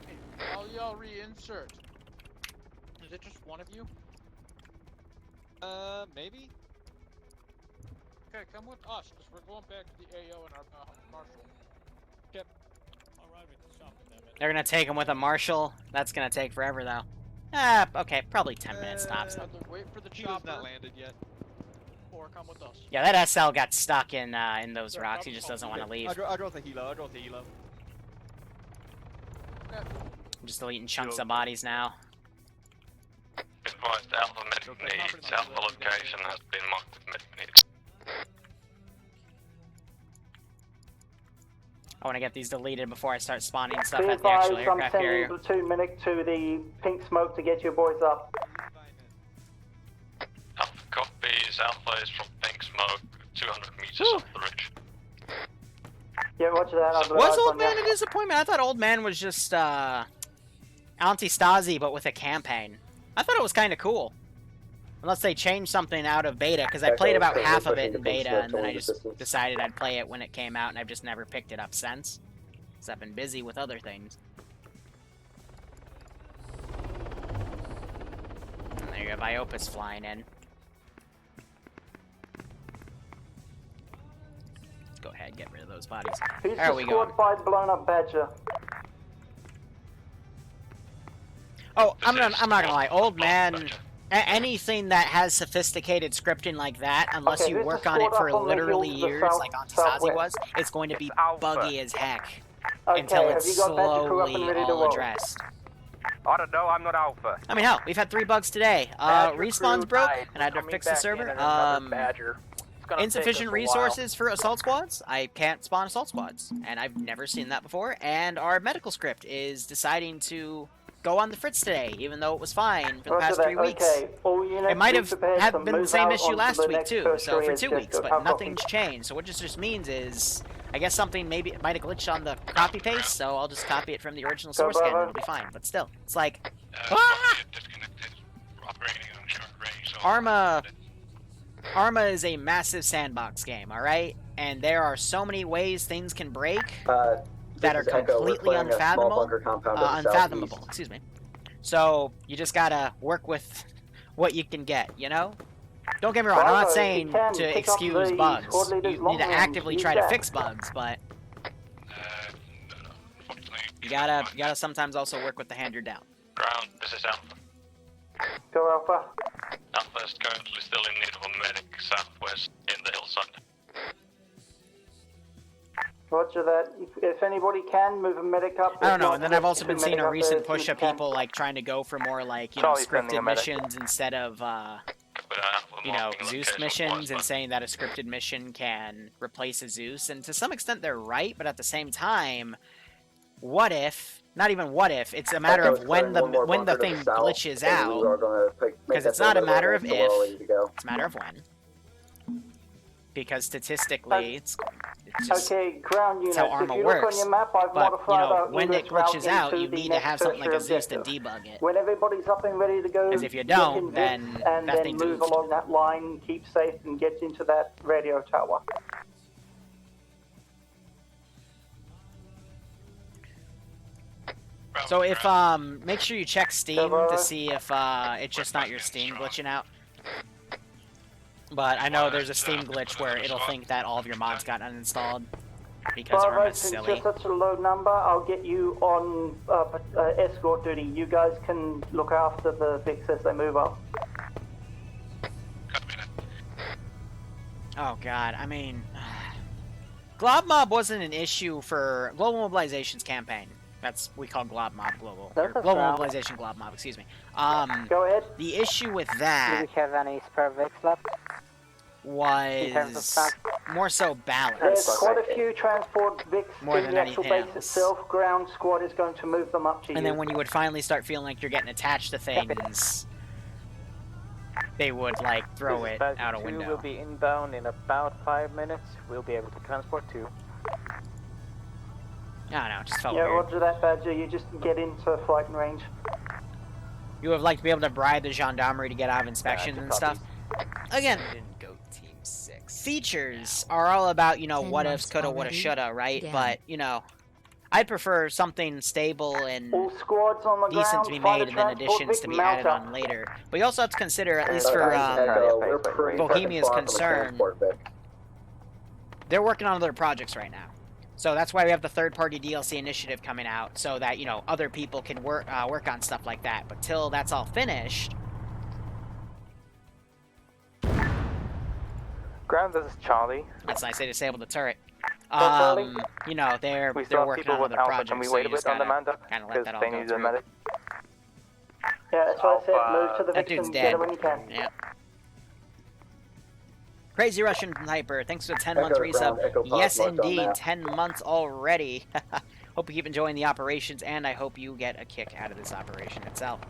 Hey, all y'all reinsert. Is it just one of you? Maybe? Okay, come with us, because we're going back to the AO and our marshal. Yep. I'll ride with the shop with them. They're gonna take him with a marshal. That's gonna take forever, though. Ah, okay, probably 10 minutes tops. Either wait for the He chopper, has not landed yet. or come with us. Yeah, that SL got stuck in those Yeah, rocks. He just doesn't want to leave. I draw the helo. I'm just deleting chunks of bodies now. Advised Alpha medic needs. Alpha location has been marked with medic needs. I want to get these deleted before I start spawning stuff Be at the actual advised, I'm aircraft sending carrier. platoon medic to the pink smoke to get your boys up. Alpha copies. Alpha is from Pink Smoke, 200 meters up the ridge. Yeah, roger that. I'll Was advise Old on Man ya. a disappointment? I thought Old Man was just anti-Stasi, but with a campaign. I thought it was kind of cool. Unless they changed something out of beta, because I played about half of it in beta, and then I just decided I'd play it when it came out, and I've just never picked it up since. Because I've been busy with other things. And there you go, Viopus flying in. Let's go ahead and get rid of those bodies. Who's There the we go. squad by blown up Badger? Oh, I'm not gonna lie, Old Man. Anything that has sophisticated scripting like that, unless Okay, you who's work the on it squad for up on the literally hills to the years, south- like Antisazi southwest? was, it's going to be Alpha. buggy as heck Okay, until have it's you got Badger crew up and slowly ready to all roll? addressed. I don't know, I'm not Alpha. I mean, hell, we've had 3 bugs today. Badger Respawn's crew broke, died. and I had to Coming fix the back in server. and another Badger. It's gonna take Insufficient us a resources for assault squads. I can't spawn assault squads, and I've never seen that before. And our medical script is deciding to go on the fritz today, even though it was fine for the Roger past that. 3 weeks. Okay, all units It might be have prepared to been the move same out issue onto last the week next too, tertiary so for 2 objective. weeks, but I'll copy. nothing's changed. So what this just means is, I guess something maybe might have glitched on the copy paste, so I'll just copy it from the original Go, source scan and Bravo. it'll be fine. But still, it's like, Disconnected. Operating on short range. Arma is a massive sandbox game, all right, and there are so many ways things can break that are This is Echo. We're completely clearing a small unfathomable. bunker compound to the Unfathomable, southeast. excuse me. So you just gotta work with what you can get, you know? Don't get me wrong, I'm Bravo, not if saying you can, to pick up excuse the bugs. squad leader's You long need to range, actively use try to that. fix bugs, but you gotta sometimes also work with the hand you're down. Ground, this is Alpha. Go Alpha. Alpha is currently still in need of a medic southwest in the hillside. Roger that. If anybody can, move a medic up. I don't If know, not, and then I've also two been seeing medic a up recent there as push soon of as you can. people like trying to go for more like, you know, Charlie's sending scripted a medic. missions instead of you know, Zeus missions, and saying that a scripted mission can replace a Zeus, and to some extent they're right, but at the same time, what if, not even what if, it's a matter of when the thing glitches out, because it's not a matter of if, it's a matter of when. Because statistically, it's just Okay, ground units. how If Arma you look on works. your map, I've But, you modified know, our when it ingress route glitches out, into you the need to next have something like a tertiary Zeus to objective. debug it. When everybody's up and ready to go, Because if you get don't, in then Vix and that then thing's move oofed. along that line, keep safe, and get into that radio tower. So if make sure you check Steam to see if it's just not your Steam glitching out. But I know there's a Steam glitch where it'll think that all of your mods got uninstalled because Bravo, Arma's since silly. you're such a low number, I'll get you on escort duty. You guys can look after the Vix as they move up. Oh god, I mean, Glob Mob wasn't an issue for Global Mobilization's campaign. That's we call Glob Mob Global. Or Global Mobilization Glob Mob, excuse me. Go ahead. The issue with Do that we have any spare Vix left? In terms of was stock? more so balance. There's quite a few transport Vix More in than the actual anything base else. itself. Ground squad is going to move them up to you. And then when you would finally start feeling like you're getting attached to things, they would like throw This is it Badger out a 2 window. will be inbound in about 5 minutes. We'll be able to transport 2. I don't know, it just felt Yeah, weird. roger that, Badger. You just get into flight range. You would have liked to be able to bribe the gendarmerie to get out of inspection and stuff. Again, Didn't go Team 6. features are all about, you know, 10 what ifs, marks coulda, woulda, already shoulda, right? down. But, you know, I'd prefer something stable and All squads on the decent ground, to be find made, a and then transport additions to be mount added up. on later. But you also have to consider, at least for We're pretty fucking Bohemia's far from a concern, transport, Vic. they're working on other projects right now. So that's why we have the third-party DLC initiative coming out, so that, you know, other people can work on stuff like that. But till that's all finished... Ground, this is Charlie. That's nice, they disabled the turret. Charlie? You know, they're We still have working people on with other Alpha. projects, Can we so wait you a bit just on the gotta man duck? kind of let Because that all they go need a through. medic. Yeah, that's what I said. Move to the That victim. dude's Get dead. it when you can. Yeah. Crazy Russian Sniper, thanks for the 10-month resub. Yes, indeed, 10 months already. Hope you keep enjoying the operations, and I hope you get a kick out of this operation itself.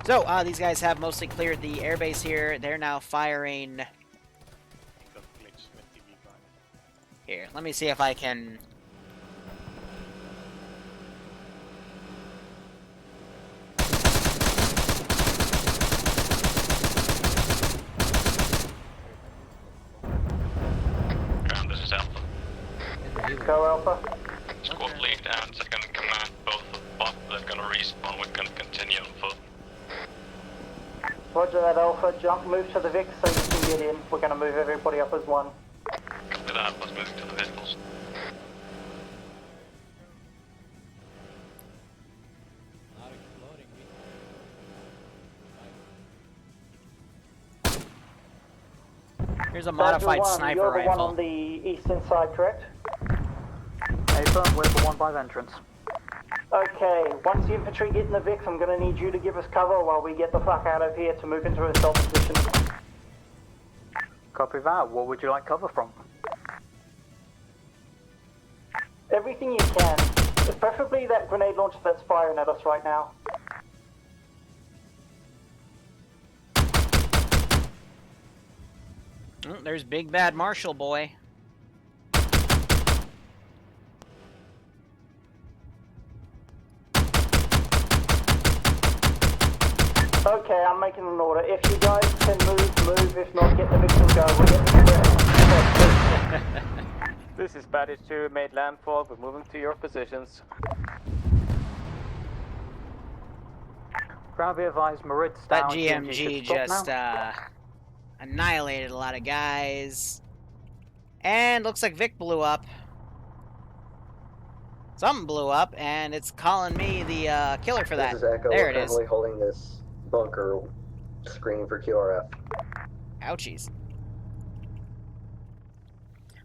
So, these guys have mostly cleared the airbase here. They're now firing... Here, let me see if I can... Ground, this is Alpha. Go Alpha. Squad lead and second in command, both of they're gonna respawn, we're gonna continue on foot. Roger that, Alpha. Jump, move to the Vic so you can get in. We're going to move everybody up as one. Copy that, let's move to the vehicles. Here's a modified Badger 1, sniper you're the rifle. one on the eastern side, correct? Affirm, we're the one by the entrance. Okay, once the infantry get in the Vic, I'm going to need you to give us cover while we get the fuck out of here to move into a stealth position. Copy that. What would you like cover from? Everything you can. Preferably that grenade launcher that's firing at us right now. Oh, there's Big Bad Marshall boy. Okay, I'm making an order. If you guys can move, move. If not, get the victim going. We're getting the This is Badge 2, made landfall. We're moving to your positions. Ground, be advised, Marit's That down. GMG just annihilated a lot of guys. And looks like Vic blew up. Something blew up, and it's calling me the killer for that. This is Echo. There We're it is. currently holding this bunker screen for QRF. Ouchies.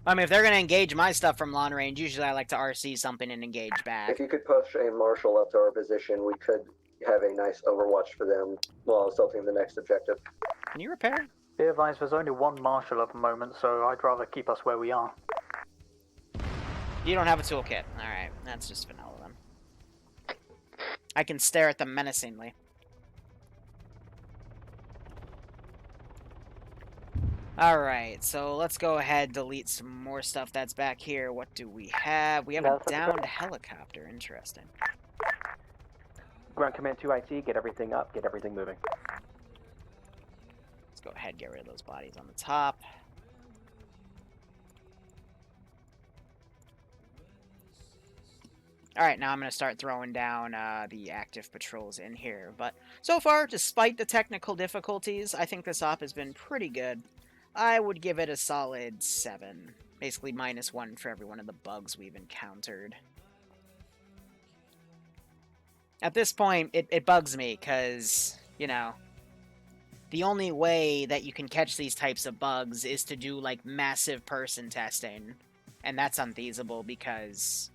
I mean, if they're going to engage my stuff from long range, usually I like to RC something and engage back. If you could push a marshal up to our position, we could have a nice overwatch for them while assaulting the next objective. Can you repair? Be advised, there's only one marshal at the moment, so I'd rather keep us where we are. You don't have a toolkit. Alright, that's just vanilla then. I can stare at them menacingly. Alright, so let's go ahead, delete some more stuff that's back here. What do we have? We have a downed helicopter. Interesting. Ground Command 2IT, get everything up, get everything moving. Let's go ahead, get rid of those bodies on the top. Alright, now I'm going to start throwing down the active patrols in here. But so far, despite the technical difficulties, I think this op has been pretty good. I would give it a solid 7. Basically -1 for every one of the bugs we've encountered. At this point, it bugs me, because, you know, the only way that you can catch these types of bugs is to do, like, massive person testing. And that's unfeasible, because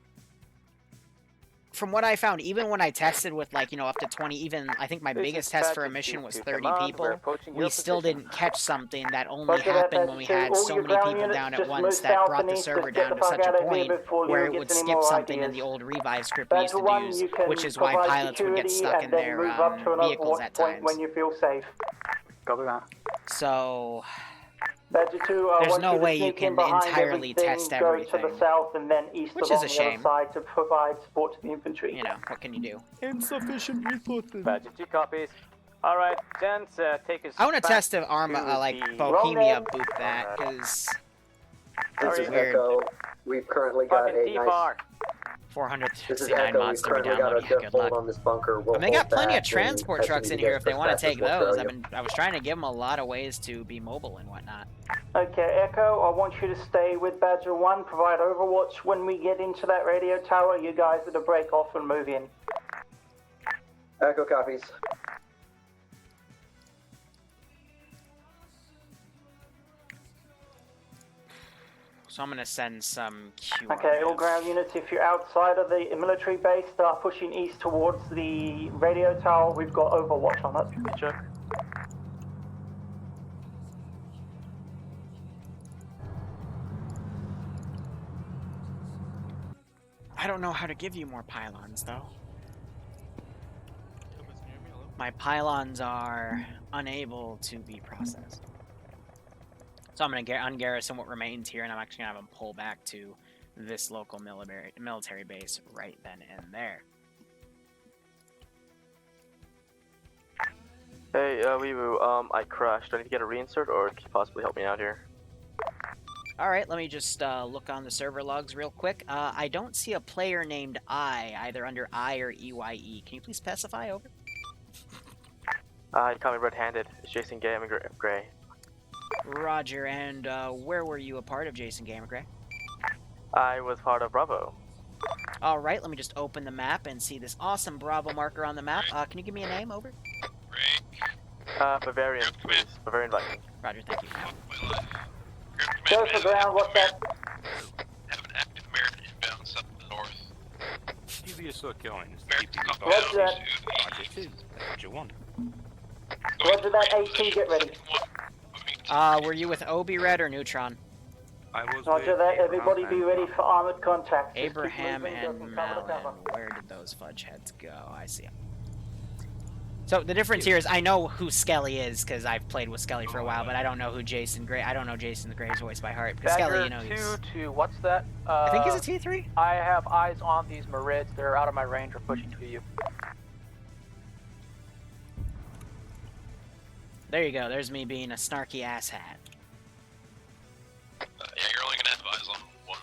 from what I found, even when I tested with, like, you know, up to 20, even, I think my biggest test for a mission was 30 people, we still didn't catch something that only happened when we had so many people down at once that brought the server down to such a point where it would skip something in the old revive script we used to use, which is why pilots would get stuck in their vehicles at times. When you feel safe. Copy that. So Badger 2, there's no way you can entirely test everything. Go to the south and then east Which along is a the other shame. side to provide support to the infantry. You know, what can you do? Insufficient resources. Badge 2 copies. Alright, gents, take us I want to back test if Arma, to like, the- Bohemia boot that, because This is weird. Echo. We've currently got Fucking a nice T-bar. This is 469 Echo. mods We've to be currently got downloading. a Yeah, good good hold luck. on this bunker. We'll And they got hold plenty of back, transport and trucks as in soon as here you if they guys want to push back, take we'll those. throw you. I was trying to give them a lot of ways to be mobile and whatnot. Okay, Echo, I want you to stay with Badger 1, provide overwatch. When we get into that radio tower, you guys are to break off and move in. Echo copies. So I'm gonna send some QR. Okay, all ground units, if you're outside of the military base, start pushing east towards the radio tower. We've got overwatch on it. Check. I don't know how to give you more pylons, though. My pylons are unable to be processed. So I'm going to ungarrison what remains here, and I'm actually going to have them pull back to this local military base right then and there. Hey, Liru, I crashed. Do I need to get a reinsert, or can you possibly help me out here? Alright, let me just look on the server logs real quick. I don't see a player named I, either under I or EYE. Can you please specify, over? You caught me red-handed. It's Jason Gamer Gray. Roger, and where were you a part of Jason Gamer Gray? I was part of Bravo. Alright, let me just open the map and see this awesome Bravo marker on the map. Can you give me a name, over? Bavarian, please. Bavarian Viking. Roger, thank you. Go for ground, what's that? Have an active American inbound south to the north. TV is still killing. Roger that. Roger 2. Roger 1. Roger that, AT, get ready. Were you with Obi Red or Neutron? I was Roger that, everybody be ready for armored contact. Just keep Abraham moving, and doesn't cover the Malin. cover. Where did those fudge heads go? I see them. So the difference here is I know who Skelly is because I've played with Skelly for a while, but I don't know who Jason Gray. I don't know Jason Gray's voice by heart. Because Skelly, you know, he's... 2 to what's that? I think he's a T3. I have eyes on these Marids. They're out of my range. We're pushing to you. There you go. There's me being a snarky asshat. Yeah, you're only gonna have eyes on one.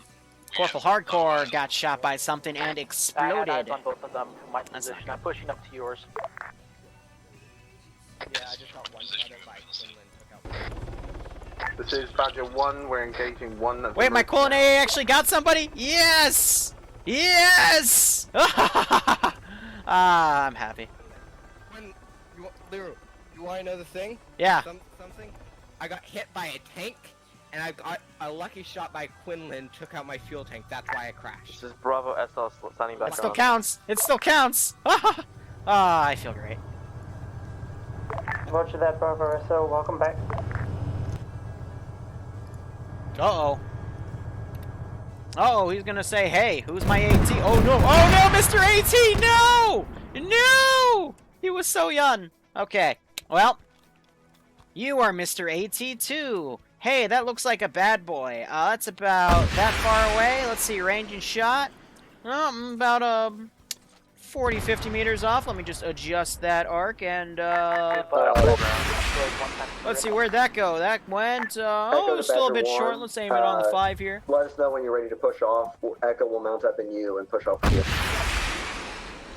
Corporal Hardcore got shot by something and I exploded. had eyes on both of them from my position. I'm pushing up to yours. Yeah, I just got one fighter by Quinlan took out. This is Badger 1. We're engaging 1 of the... Wait, my Quillen AA actually got somebody? Yes! Yes! I'm happy. Liru, you want to know the thing? Yeah. Something? I got hit by a tank, and I got a lucky shot by Quinlan, took out my fuel tank. That's why I crashed. This is Bravo SL standing back It still on. counts. It still counts. I feel great. Roger that, Bravo SL, welcome back. Uh-oh. Uh-oh, he's gonna say, hey, who's my AT? Oh no, Mr. AT, no! No! He was so young. Okay, well, you are Mr. AT too. Hey, that looks like a bad boy. That's about that far away. Let's see, range and shot. I'm about 40, 50 meters off. Let me just adjust that arc and let's see, where'd that go? That went, Echo to still a Badger bit 1. short. Let's aim it on the 5 here. Let us know when you're ready to push off. Echo will mount up in you and push off with you.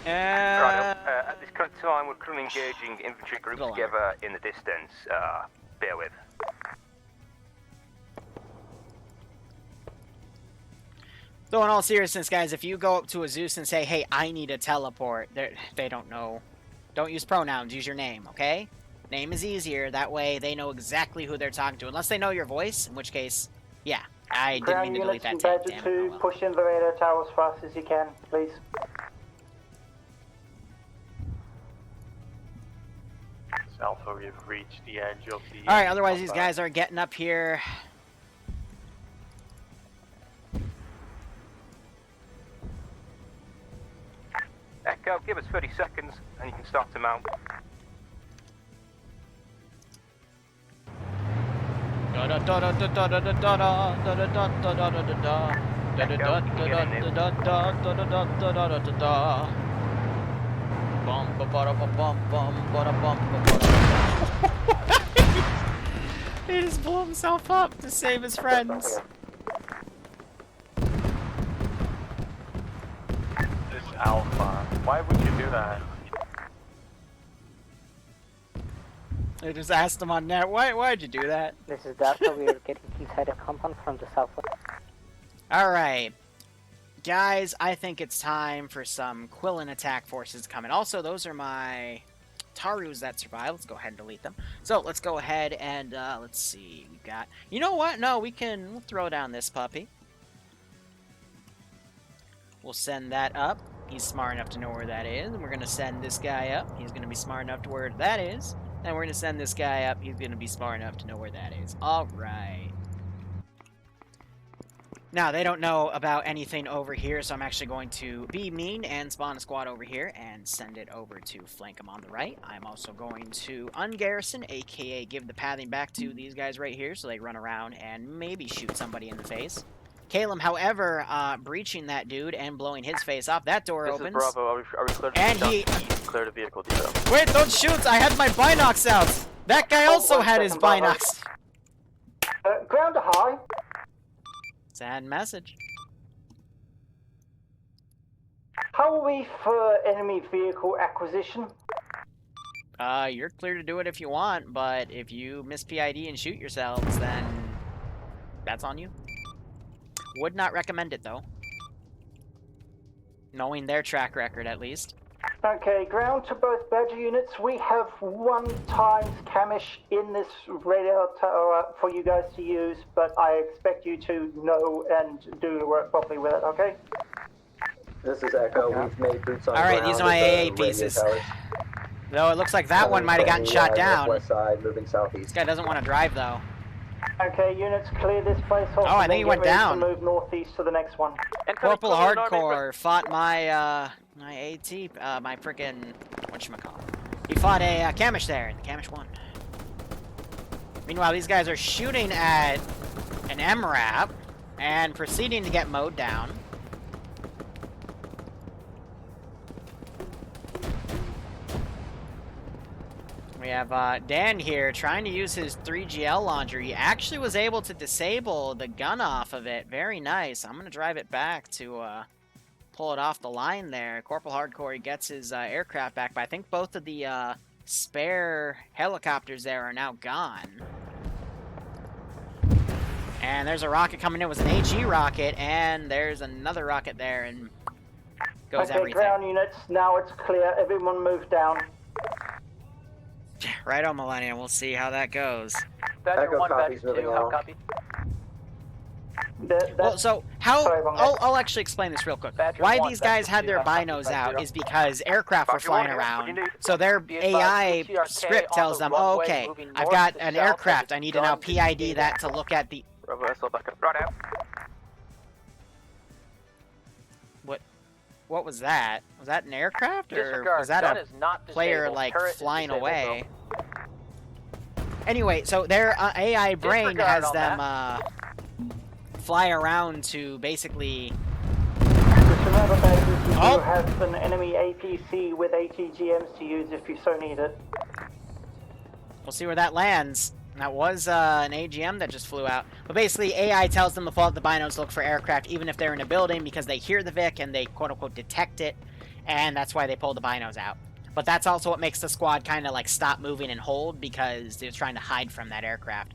Right, at this current time, we're currently engaging infantry groups together in the distance. Bear with. Though in all seriousness, guys, if you go up to a Zeus and say, hey, I need a teleport, they don't know. Don't use pronouns, use your name, okay? Name is easier, that way they know exactly who they're talking to, unless they know your voice, in which case, yeah, I didn't Ground mean to delete units that in tab, Badger damn it. 2, push in the radar tower as fast as you can, please. Alpha, we've reached the edge of the... Alright, otherwise these guys are getting up here. Echo, give us 30 seconds and you can start to mount. He just blew himself up to save his friends. Alpha. Why would you do that? I just asked him on net, why'd you do that? This is Delta, we are getting inside the compound from the southwest. Alright. Guys, I think it's time for some Quillen attack forces to come in. Also, those are my Tarus that survive. Let's go ahead and delete them. So, let's go ahead and, let's see. We got... You know what? No, we'll throw down this puppy. We'll send that up. He's smart enough to know where that is. And we're going to send this guy up. He's going to be smart enough to where that is. And we're going to send this guy up. He's going to be smart enough to know where that is. Alright. Now, they don't know about anything over here, so I'm actually going to be mean and spawn a squad over here and send it over to flank them on the right. I'm also going to ungarrison, aka give the pathing back to these guys right here so they run around and maybe shoot somebody in the face. Caleb, however, breaching that dude and blowing his face off. That door opens. This is Bravo. Are we clear to and he... Clear the vehicle detail. Wait, don't shoot! I had my binocs out! That guy also had his binocs. Ground to high. Sad message. How are we for enemy vehicle acquisition? You're clear to do it if you want, but if you miss PID and shoot yourselves, then that's on you. Would not recommend it, though. Knowing their track record, at least. Okay, ground to both Badger units. We have 1 times Camish in this radio tower for you guys to use, but I expect you to know and do the work properly with it, okay? This is Echo. Okay. We've made boots on ground. Alright, these are my AA pieces. Though it looks like that one might have gotten shot down. West side, moving southeast. This guy doesn't want to drive, though. Okay, units, clear this place off. Oh, I think he went down. Move northeast to the next one. Corporal Hardcore fought my, my AT, my frickin', whatchamacallit. He fought a Camish there, and the Camish won. Meanwhile, these guys are shooting at an MRAP and proceeding to get mowed down. We have Dan here trying to use his 3GL launcher. He actually was able to disable the gun off of it. Very nice. I'm going to drive it back to pull it off the line there. Corporal Hardcore, he gets his aircraft back, but I think both of the spare helicopters there are now gone. And there's a rocket coming in. It was an AG rocket, and there's another rocket there, and goes everything. Ground units, now it's clear. Everyone move down. Right on, Millennium. We'll see how that goes. Badger 1, Badger 2, how copy? Well, so how... I'll actually explain this real quick. Why these guys had their binos out is because aircraft were flying around. So their AI script tells them, oh, okay, I've got an aircraft. I need to now PID that to look at the... What was that? Was that an aircraft, or was that a player, like, flying away? Anyway, so their AI brain has them fly around to basically... Just remember, baby, you have an enemy APC with ATGMs to use if you so need it. We'll see where that lands. That was an AGM that just flew out. But basically, AI tells them to follow the binos, look for aircraft, even if they're in a building, because they hear the Vic and they quote-unquote detect it, and that's why they pull the binos out. But that's also what makes the squad kind of like stop moving and hold, because they're trying to hide from that aircraft.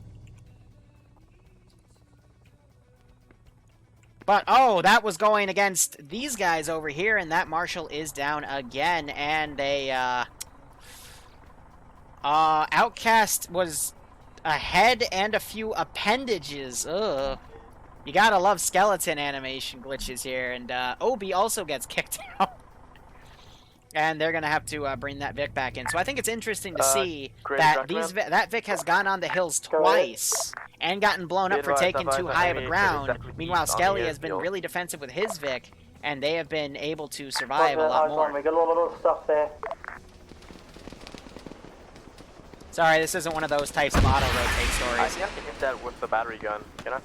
But, oh, that was going against these guys over here, and that Marshal is down again, and they, Outcast was a head and a few appendages. Ugh. You gotta love skeleton animation glitches here, and, Obi also gets kicked out. And they're gonna have to, bring that Vic back in. So I think it's interesting to see that that Vic has gone on the hills twice and gotten blown up for taking too high of a ground. Meanwhile, Skelly has been really defensive with his Vic, and they have been able to survive a lot more. We got a lot of stuff there. Sorry, this isn't one of those types of auto-rotate stories. I think I can hit that with the battery gun, can I?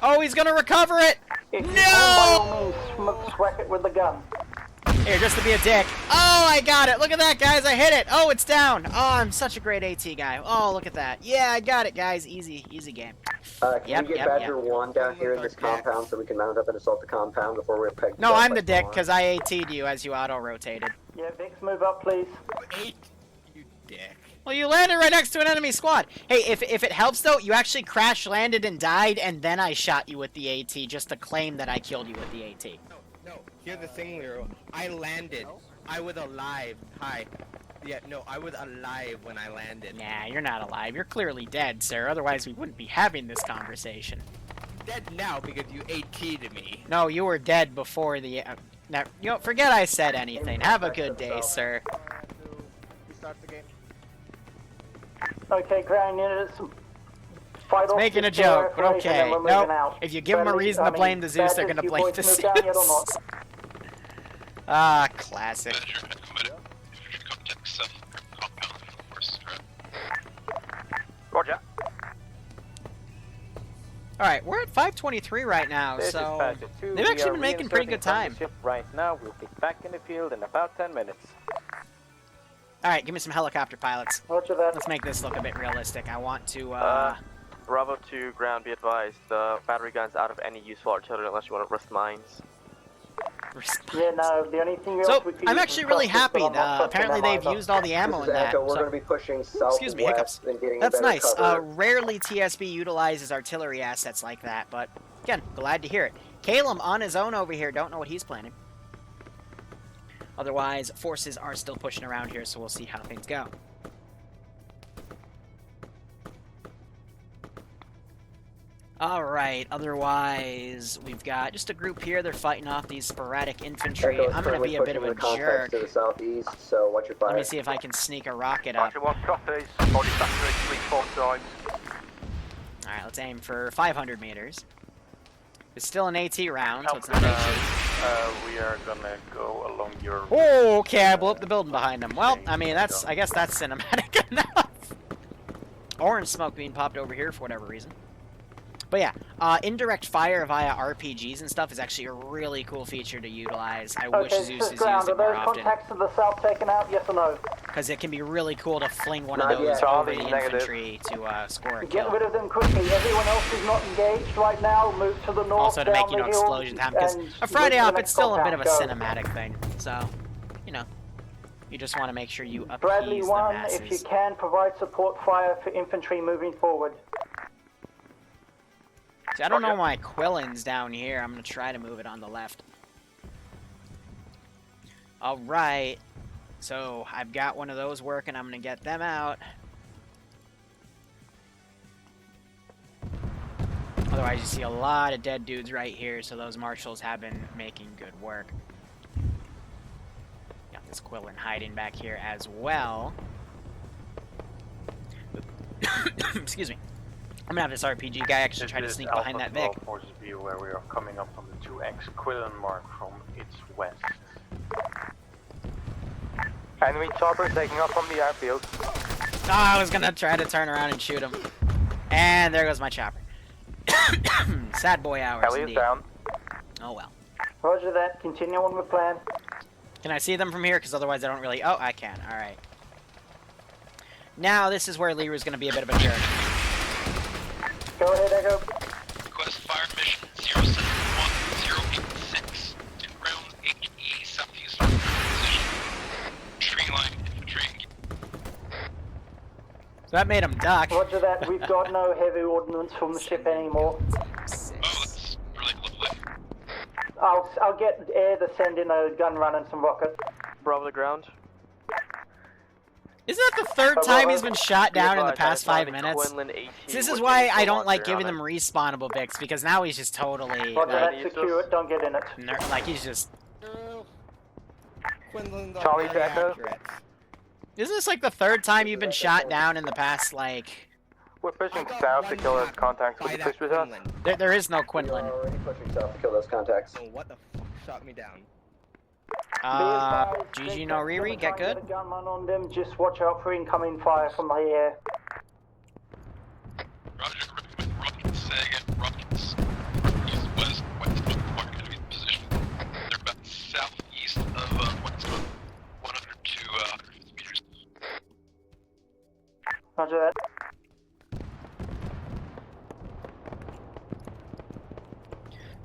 Oh, he's gonna recover it! If no! By all means, smack it with the gun. Here, just to be a dick. Oh, I got it! Look at that, guys! I hit it! Oh, it's down! Oh, I'm such a great AT guy. Oh, look at that. Yeah, I got it, guys. Easy game. Can we get Badger 1 down here in this compound so we can mount up and assault the compound before we're pegged? No, I'm the dick, because I AT'd you as you auto-rotated. Yeah, Vix, move up, please. You dick. Well, you landed right next to an enemy squad. Hey, if it helps, though, you actually crash-landed and died, and then I shot you with the AT, just to claim that I killed you with the AT. No, here's the thing, Liru. I landed. I was alive. Hi. Yeah, no, I was alive when I landed. Nah, you're not alive. You're clearly dead, sir. Otherwise, we wouldn't be having this conversation. Dead now because you AT'd me. No, you were dead before the... now, you know, forget I said anything. Have a good day, sir. Restart the game. Okay, ground units. Fight off Making a this joke, but operation, okay. and we're moving Nope. out. If you give them a reason to blame the Zeus, they're gonna blame the Zeus. Ah, classic. Roger. Alright, we're at 523 right now, This is so... Badger 2. They've We actually are been making pretty good reinserting from time. the ship right now. We'll be back in the field in about 10 minutes. Alright, give me some helicopter pilots. Roger that. Let's make this look a bit realistic. I want to, Bravo to ground, be advised. The battery gun's out of any useful artillery unless you want to risk mines. Yeah, no, the only thing So, else we could I'm use actually is really clusters, happy. but I'm not trusting Apparently them they've either. used all the ammo This in is that. Echo. We're so- going to be pushing southwest Excuse me, hiccups. and getting That's a better nice. cover. Rarely TSB utilizes artillery assets like that, but again, glad to hear it. Calum on his own over here, don't know what he's planning. Otherwise, forces are still pushing around here, so we'll see how things go. Alright, otherwise, we've got just a group here. They're fighting off these sporadic infantry. Echo is I'm going to currently be a bit of pushing a the jerk. contacts to the southeast, so watch your fire. Let me see if I can sneak a rocket up. Badger 1 copies. Body battery 3 4 times. Alright, let's aim for 500 meters. It's still an AT round, so it's not Alpha, AT. we are gonna go along your... Oh, okay, I blew up the building behind them. Well, I mean, I guess that's cinematic enough. Orange smoke being popped over here for whatever reason. But yeah, indirect fire via RPGs and stuff is actually a really cool feature to utilize. I wish Okay, Zeus this has is ground. used it Are more those often. contacts to the south taken out, yes or no? Because it can be really cool to fling one Not of those yet. over the Charlie, negative. infantry to score a Get kill. rid of them quickly. Everyone else is not engaged right now. Move to the north, Also to make, down the hill, explosions happen. Because and a Friday move to op, the it's next still a bit of a compound. Go. cinematic thing. So, you know, you just want to make sure you Bradley appease the 1, masses. if you can, provide support fire for infantry moving forward. See, I don't know why Quillen's down here. I'm going to try to move it on the left. Alright. So, I've got one of those working. I'm going to get them out. Otherwise, you see a lot of dead dudes right here, so those marshals have been making good work. Got this Quillen hiding back here as well. Excuse me. I'm gonna have this RPG guy actually try to This is sneak behind that Alpha Vic. 12 Forces B, where we are coming up from the 2X Quillen mark from its west. Enemy chopper taking off from the airfield. Oh, I was gonna try to turn around and shoot him. And there goes my chopper. Sad boy hours Heli is indeed. down. Oh well. Roger that. Continue on with plan. Can I see them from here? Because otherwise I don't really... Oh, I can. Alright. Now this is where Liru's gonna be a bit of a jerk. Go ahead, Echo. Request fire mission 071086 to ground HE southeast position. Tree line infantry. So that made him duck. Roger that. We've got no heavy ordnance from the ship anymore. I'll get air to send in a gun run and some rockets. Bravo to ground. Isn't that the third time he's been shot down in the past 5 minutes? This is why I don't like giving them respawnable Vics, because now he's just totally... Roger that. like, Secure it. Don't get in it. like he's just... Charlie to Echo. Isn't this like the third time you've been shot down in the past, like... We're pushing south to kill those contacts. Would you push with us? There is no Quinlan. We're already pushing south to kill those contacts. Oh, what the fuck shot me down? GG no Riri, get good. Get a gun run on them. Just watch out for incoming fire from the air. Roger, with rockets, rockets. East, west, mark enemy position. They're about southeast of Westwood, 100 to 150 meters. Roger that.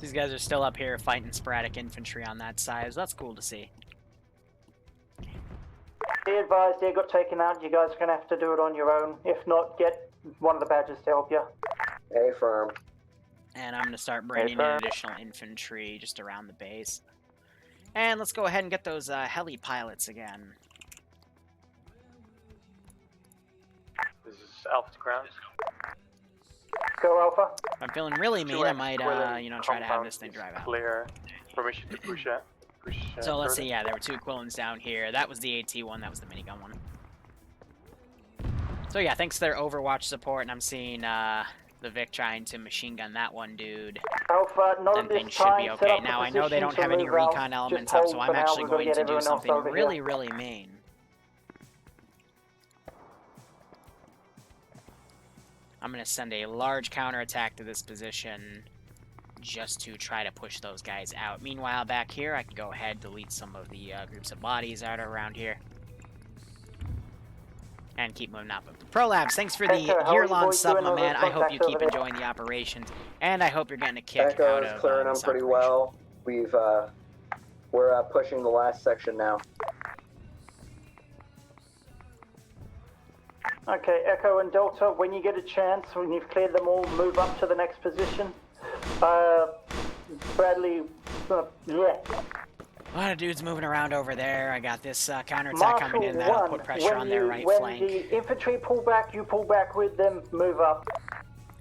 These guys are still up here fighting sporadic infantry on that side, so that's cool to see. Be advised, they got taken out. You guys are going to have to do it on your own. If not, get one of the badges to help you. Affirm. And I'm going to start bringing in additional infantry just around the base. And let's go ahead and get those heli pilots again. This is Alpha to ground. Go Alpha. If I'm feeling really mean, I might, you know, try to have this thing drive out. Clear. Permission to push it. So let's see, yeah, there were 2 Quillins down here. That was the AT one, that was the minigun one. So yeah, thanks to their Overwatch support, and I'm seeing the Vic trying to machine gun that one dude. Alpha, Then things should be okay. Now, I know they don't have any recon elements up, so I'm actually going to do something really, really mean. I'm going to send a large counterattack to this position just to try to push those guys out. Meanwhile, back here, I can go ahead, delete some of the groups of bodies out around here. And keep moving up. ProLabs, thanks for the year-long sub, my man. I hope you keep enjoying the operations, and I hope you're getting a kick out of clearing them pretty well. We're pushing the last section now. Okay, Echo and Delta, when you get a chance, when you've cleared them all, move up to the next position. Bradley, yeah. A lot of dudes moving around over there. I got this counterattack coming in that'll put pressure on their right flank. When the infantry pull back, you pull back with them, move up.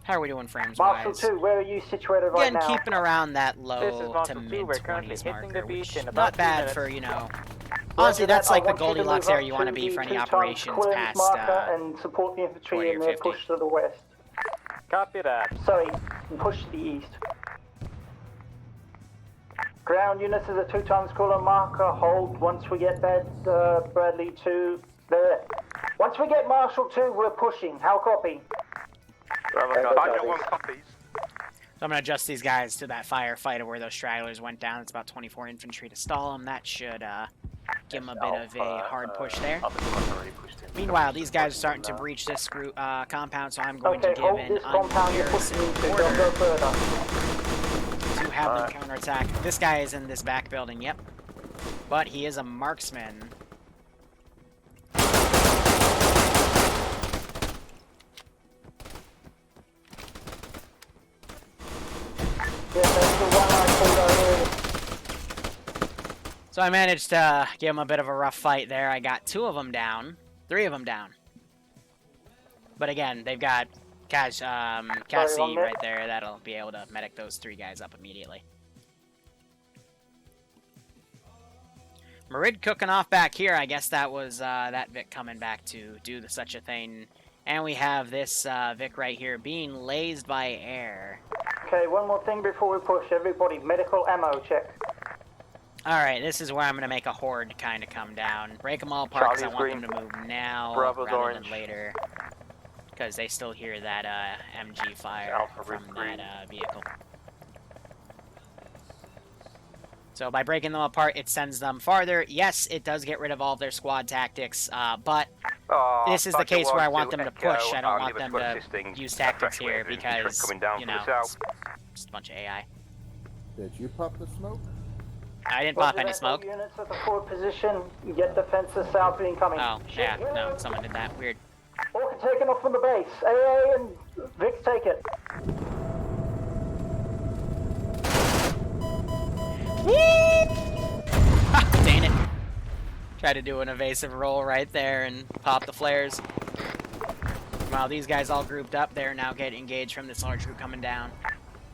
How are we doing frames Marshal wise? 2, where are you situated right now? Again, keeping around that low to mid-20s marker, which is not bad for, you know... Honestly, that's like the Goldilocks area you want to be for any operations past and support the infantry in their push to the west. Copy that. Sorry, push to the east. Ground units is a 2 times cooler marker. Hold once we get that Bradley 2 there. Once we get Marshal 2, we're pushing. How copy? Badger 1 copies. So I'm going to adjust these guys to that firefight where those stragglers went down. It's about 24 infantry to stall them. That should give them a bit of a hard push there. Meanwhile, these guys are starting to breach this compound, so I'm going to give an ungarrisoned order to have them counterattack. This guy is in this back building, yep. But he is a marksman. So I managed to give him a bit of a rough fight there. I got 2 of them down. 3 of them down. But again, they've got Cassie right there. That'll be able to medic those 3 guys up immediately. Marid cooking off back here. I guess that was that Vic coming back to do such a thing. And we have this Vic right here being lased by air. Okay, one more thing before we push. Everybody, medical ammo check. Alright, this is where I'm going to make a horde kind of come down. Break them all apart because I want them to move now rather than later. Because they still hear that MG fire from that vehicle. So by breaking them apart, it sends them farther. Yes, it does get rid of all of their squad tactics, but this is the case where I want them to push. I don't want them to use tactics here because, you know, it's just a bunch of AI. Did you pop the smoke? I didn't pop any smoke. Units at the forward position, get defenses south incoming. Oh, yeah, no, someone did that. Weird. Orca taken off from the base. AA and Vic's take it. Dang it. Tried to do an evasive roll right there and pop the flares. While these guys all grouped up, they're now getting engaged from this large group coming down.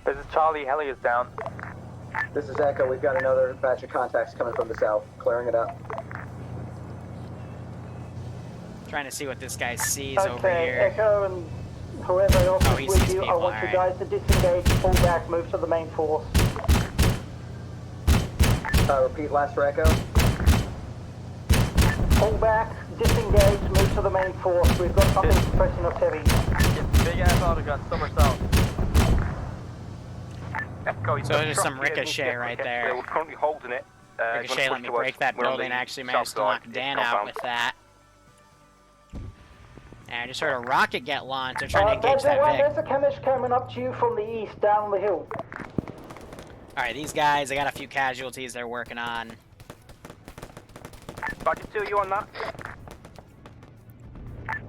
This is Charlie, heli is down. This is Echo. We've got another batch of contacts coming from the south. Clearing it up. Trying to see what this guy sees over here. Echo and whoever else is with you, I want you guys to disengage, pull back, move to the main force. Repeat last for Echo. Pull back, disengage, move to the main force. We've got something pressing us heavy. Big ass auto gun, somewhere south. So there's some ricochet right there. We're currently holding it. Ricochet let me break that building. I actually managed to knock Dan out with that. And I just heard a rocket get launched. They're trying to engage that Vic. There's a chemist coming up to you from the east, down the hill. Alright, these guys, I got a few casualties they're working on. Badger 2, you on that?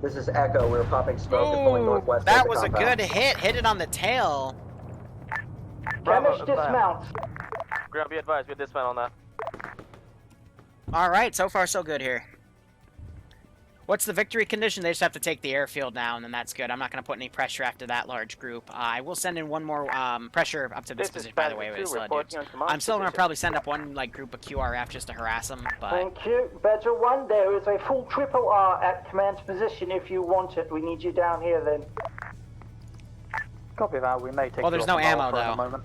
This is Echo. We're popping smoke and pulling northwest. That of the was a compound. good hit. Hit it on the tail. Chemish dismount. Ground, be advised, we dismount on that. Alright, so far so good here. What's the victory condition? They just have to take the airfield now, and then that's good. I'm not going to put any pressure after that large group. I will send in one more pressure up to this position, by the way. I'm still going to probably send up one group of QRF just to harass them, but... Thank you. Badger 1, there is a full triple R at command's position if you want it. We need you down here then. Copy that. We may take. Well, there's you no off the ammo, ball for though. a moment.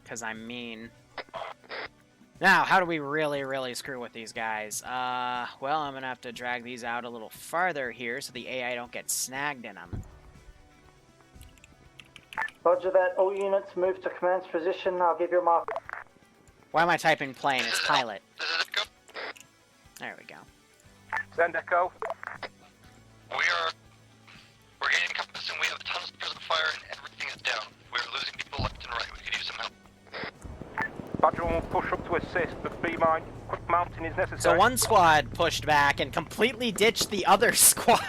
Because I'm mean. Now, how do we really screw with these guys? Well, I'm going to have to drag these out a little farther here so the AI don't get snagged in them. Roger that. All units move to command's position. I'll give you a mark. Why am I typing plane? It's pilot. There we go. Send Echo. We're gaining compass and we have tons of prison fire and everything is down. We're losing people left and right. We could use some help. Badger 1 will push up to assist, but be mind, quick mounting is necessary. So one squad pushed back and completely ditched the other squad.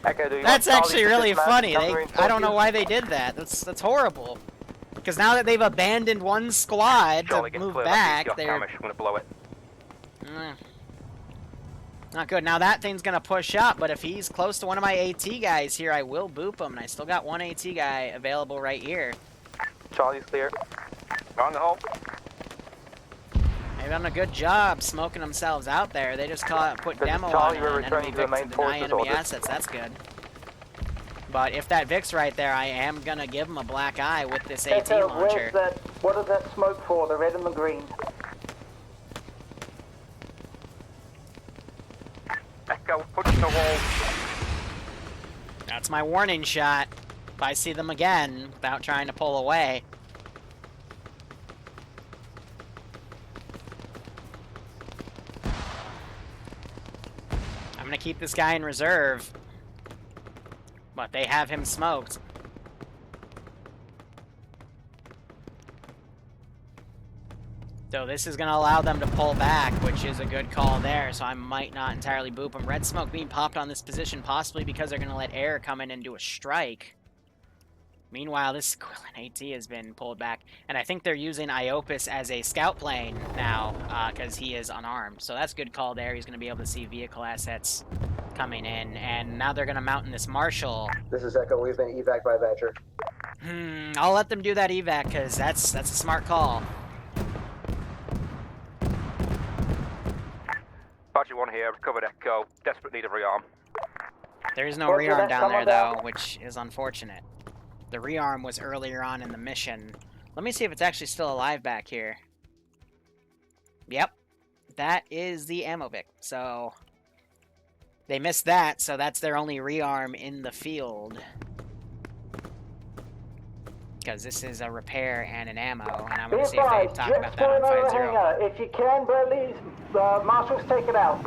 Echo, do you That's want actually Charlie to really dismount, funny. covering I don't know forces? why they did that. That's horrible. Because now that they've abandoned one squad Charlie, to get move clear. back, That's they're... I'm gonna blow it. Not good. Now that thing's gonna push up, but if he's close to one of my AT guys here, I will boop him. And I still got one AT guy available right here. Charlie's clear. On the hole. They've done a good job smoking themselves out there. They just put This is demo Charlie, on we're an enemy returning to the Vix main and deny forces enemy order. assets. That's good. But if that Vix right there, I am gonna give him a black eye with this AT Echo, launcher. where's that? What is that smoke for? The red and the green. Echo, pushing the wall. That's my warning shot. If I see them again without trying to pull away. I'm gonna keep this guy in reserve. But they have him smoked. So this is gonna allow them to pull back, which is a good call there, so I might not entirely boop them. Red smoke being popped on this position, possibly because they're gonna let air come in and do a strike. Meanwhile, this Quillen AT has been pulled back, and I think they're using Iopus as a scout plane now, because he is unarmed. So that's a good call there. He's going to be able to see vehicle assets coming in, and now they're going to mount in this Marshal. This is Echo. We've been evac by Badger. I'll let them do that evac, because that's a smart call. Badger 1 here, recovered Echo. Desperate need of rearm. There is no rearm down there, though, which is unfortunate. The rearm was earlier on in the mission. Let me see if it's actually still alive back here. Yep. That is the Ammovic. So they missed that, so that's their only rearm in the field. Because this is a repair and an ammo, and I'm going to see if they talk about that on 5-0. If you can, Bradley, marshals take it out.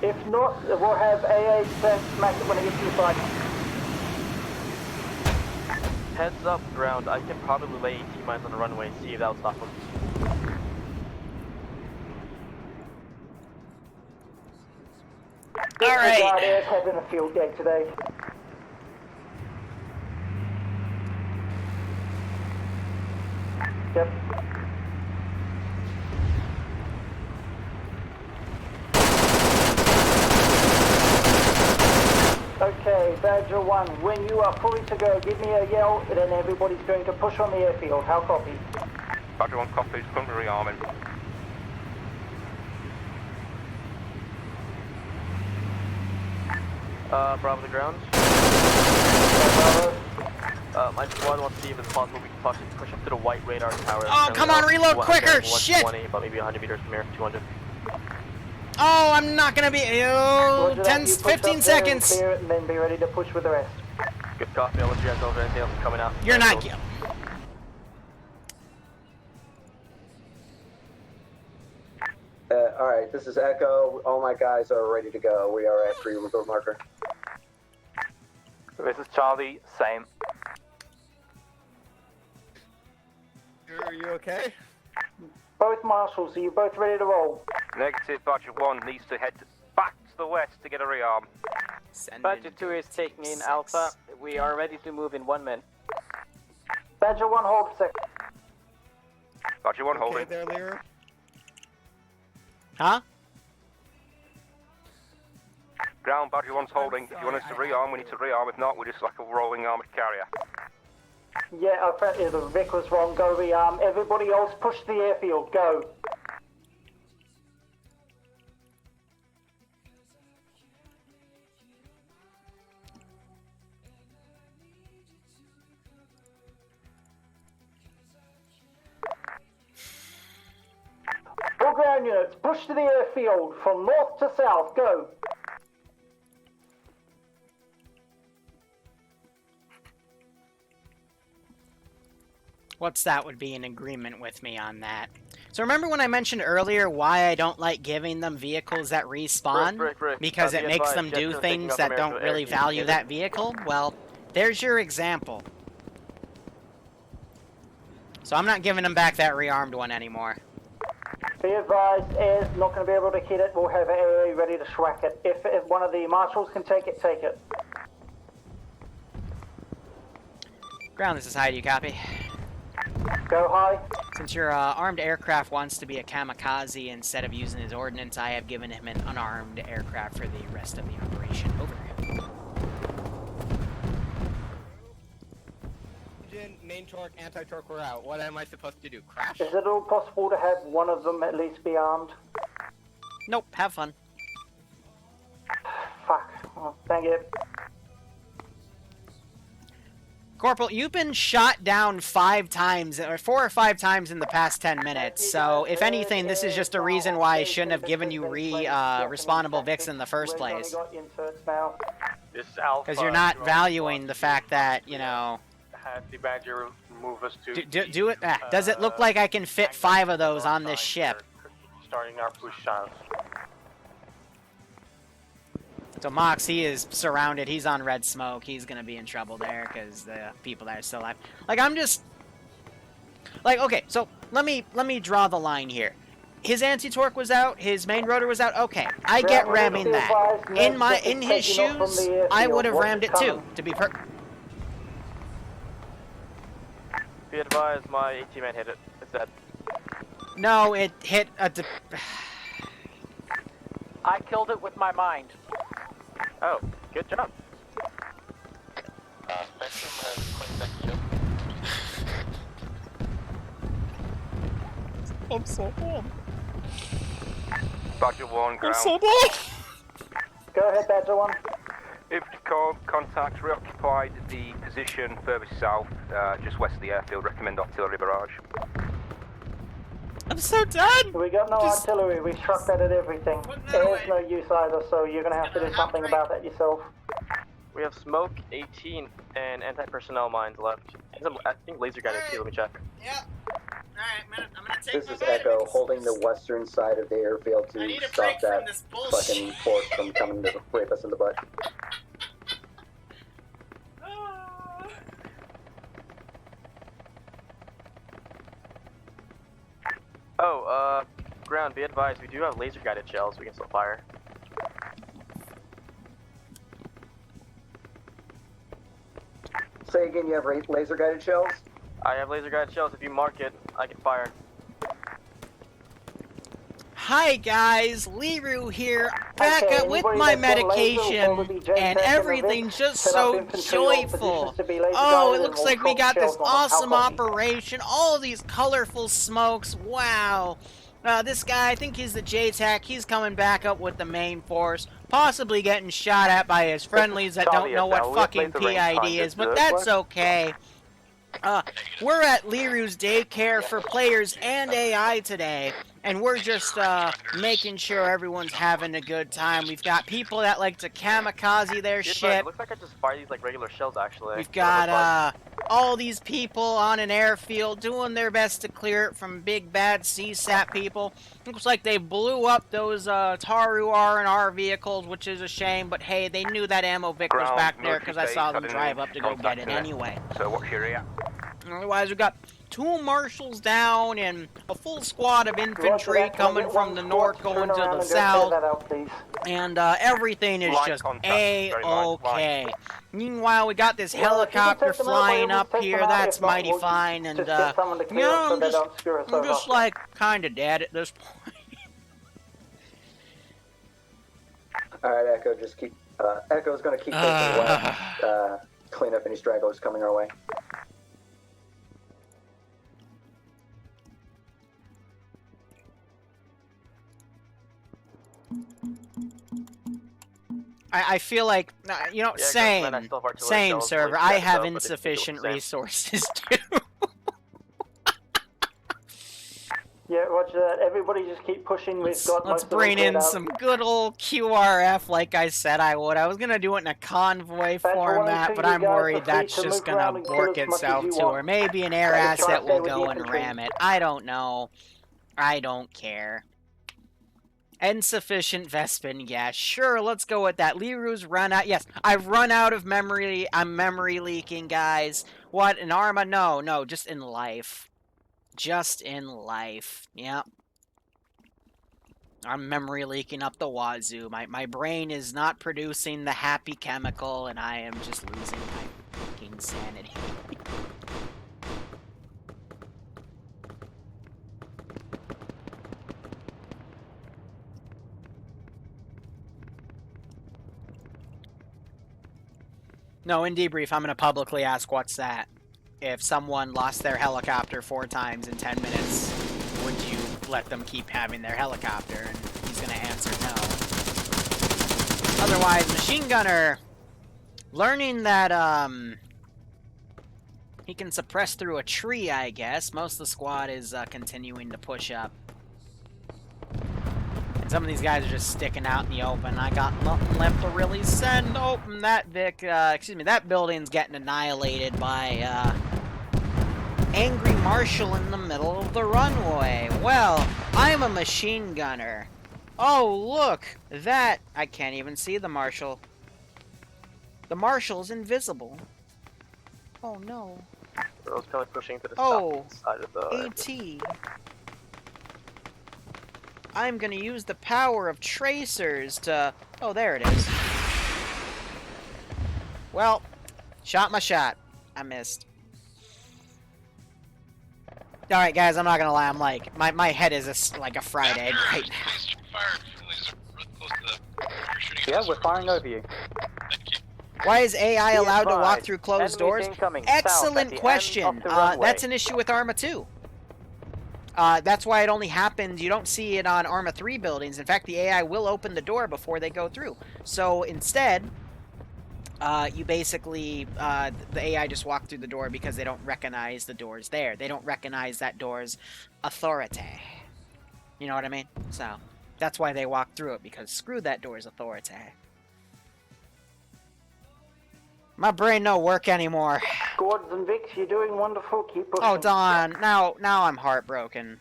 If not, we'll have AA smack it when it gets to the side. Heads up, ground. I can probably lay T-mines on the runway and see if that'll stop them. Alright. God is having a field day today. Yep. Okay, Badger 1, when you are fully to go, give me a yell, and then everybody's going to push on the airfield. How copy? Badger 1 copies, currently rearming. Bravo the ground. My squad wants to see if it's possible we can push up to the white radar tower. Oh, come on, reload quicker! Shit! 120, about maybe 100 meters from here, 200. Oh, I'm not gonna be. Oh, 15 seconds. Clear it and then be ready to push with the rest. Good copy. I'll let you guys know if anything else is coming out. You're not. Alright, this is Echo. All my guys are ready to go. We are at 3 marker. This is Charlie, same. you okay? Both marshals, are you both ready to roll? Negative. Badger 1 needs to head back to the west to get a rearm. Badger 2 is taking in Alpha. We are ready to move in 1 minute. Badger 1, hold a second. Badger 1 holding. Okay there, Liru? Huh? Ground, Badger 1's holding. If you want us to rearm, we need to rearm. If not, we're just like a rolling armoured carrier. Yeah, the Vic was wrong. Go rearm. Everybody else, push the airfield. Go. All ground units, push to the airfield from north to south. Go. What's that would be in agreement with me on that. So remember when I mentioned earlier why I don't like giving them vehicles that respawn? Rick. Because it makes them do Jetson things taking that off don't American really Air value Force. that vehicle? Well, there's your example. So I'm not giving them back that rearmed one anymore. Be advised, air's not going to be able to hit it. We'll have AA ready to schwack it. If one of the marshals can take it, take it. Ground, this is High. Do you copy? Go high. Since your armed aircraft wants to be a kamikaze instead of using his ordnance, I have given him an unarmed aircraft for the rest of the operation. Over. Engine, main torque, anti-torque, we're out. What am I supposed to do? Crash? Is it all possible to have one of them at least be armed? Nope, have fun. Fuck. Oh, thank you. Corporal, you've been shot down 5 times, or 4 or 5 times in the past 10 minutes, so if anything, this is just a reason why I shouldn't have given you respawnable Vics in the first place. This is Alpha. Because you're not valuing the fact that, you know... Had the Badger move us to... Do it... does it look like I can fit 5 of those on this ship? Starting our push south. So Mox, he is surrounded. He's on red smoke. He's gonna be in trouble there because the people that are still alive. Like, I'm just... Like, okay, so let me draw the line here. His anti-torque was out. His main rotor was out. Okay, I get ramming that. In his shoes, I would have rammed it too, to be Be advised, my AT-man hit it. It's dead. No, it hit a... I killed it with my mind. Oh, good job. Spectrum has contact you. I'm so warm. Badger 1, ground. I'm so warm. Go ahead, Badger 1. If contact reoccupied the position further south, just west of the airfield, recommend artillery barrage. I'm so done! We got no artillery, we struck that at everything. There's no use either, so you're gonna have to do something about that yourself. We have smoke, 18, and anti-personnel mines left. I think laser guided too, let me check. Yeah. Alright, I'm gonna take This is Echo, holding the western side of the airfield to stop that fucking force from coming to rape us in the butt. Oh, ground, be advised, we do have laser guided shells we can still fire. Say again, you have laser guided shells? I have laser guided shells. If you mark it, I can fire. Hi guys, Liru here, back up with my medication, and everything's just so joyful. Oh, it looks like we got this awesome operation, all these colorful smokes, wow. This guy, I think he's the JTAC, he's coming back up with the main force, possibly getting shot at by his friendlies that don't know what fucking PID is, but that's okay. We're at Liru's daycare for players and AI today, and we're just making sure everyone's having a good time. We've got people that like to kamikaze their ship. It looks like I just fire these like regular shells actually. We've got all these people on an airfield doing their best to clear it from big bad CSAT people. Looks like they blew up those Taru R&R vehicles, which is a shame, but hey, they knew that ammo Vic was back there because I saw them drive up to go get it anyway. So what's your react? Otherwise, we've got 2 marshals down and a full squad of infantry coming from the north going to the south. And everything is just A-okay. Meanwhile, we got this helicopter flying up here. That's mighty fine. And, you know, I'm just like kind of dead at this point. Alright, Echo, just keep... Echo's gonna keep taking left. Clean up any stragglers coming our way. I feel like, you know, same server. I have insufficient resources too. Yeah, roger that. Everybody just keep pushing. Let's bring in some good old QRF like I said I would. I was going to do it in a convoy format, but I'm worried that's just going to bork itself too. Or maybe an air asset will go and ram it. I don't know. I don't care. Insufficient Vespin, yeah, sure, let's go with that. Liru's run out. Yes, I've run out of memory. I'm memory leaking, guys. What, in Arma? No, just in life. Just in life. Yep. I'm memory leaking up the wazoo. My brain is not producing the happy chemical, and I am just losing my fucking sanity. No, in debrief, I'm going to publicly ask what's that. If someone lost their helicopter 4 times in 10 minutes, would you let them keep having their helicopter? And he's going to answer no. Otherwise, Machine Gunner, learning that he can suppress through a tree, I guess. Most of the squad is continuing to push up. And some of these guys are just sticking out in the open. I got nothing left to really send. Open that that building's getting annihilated by angry marshal in the middle of the runway. Well, I'm a machine gunner. Oh, look, that I can't even see the marshal. The marshal's invisible. Oh no. I was kind of pushing to the side of the AT. I'm gonna use the power of tracers to... Oh, there it is. Well, shot my shot. I missed. Alright, guys, I'm not gonna lie. I'm like... My head is like a fried egg right now. Yeah, we're firing over you. Why is AI allowed to walk through closed doors? Excellent question. That's an issue with Arma 2. That's why it only happens, you don't see it on Arma 3 buildings. In fact, the AI will open the door before they go through. So instead, you basically, the AI just walk through the door because they don't recognize the door's there. They don't recognize that door's authority. You know what I mean? So, that's why they walk through it, because screw that door's authority. My brain no work anymore. Squads and Vix, you're doing wonderful. Keep pushing. Oh, Don, now I'm heartbroken.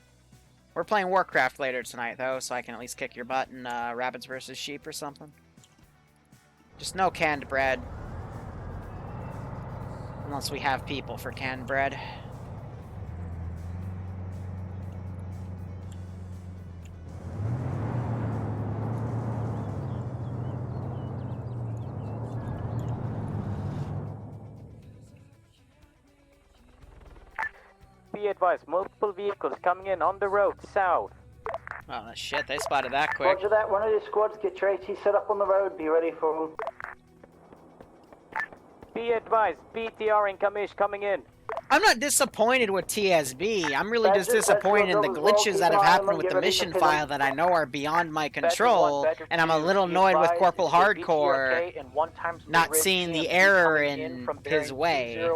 We're playing Warcraft later tonight, though, so I can at least kick your butt in Rabbits vs. Sheep or something. Just no canned bread. Unless we have people for canned bread. Be advised, multiple vehicles coming in on the road, south. Oh, shit, they spotted that quick. Roger that, one of your squads, get your AT set up on the road, be ready for them. Be advised, BTR incoming coming in. I'm not disappointed with TSB. I'm really just disappointed in the glitches that have happened with the mission file that I know are beyond my control, and I'm a little annoyed with Corporal Hardcore not seeing the error in his way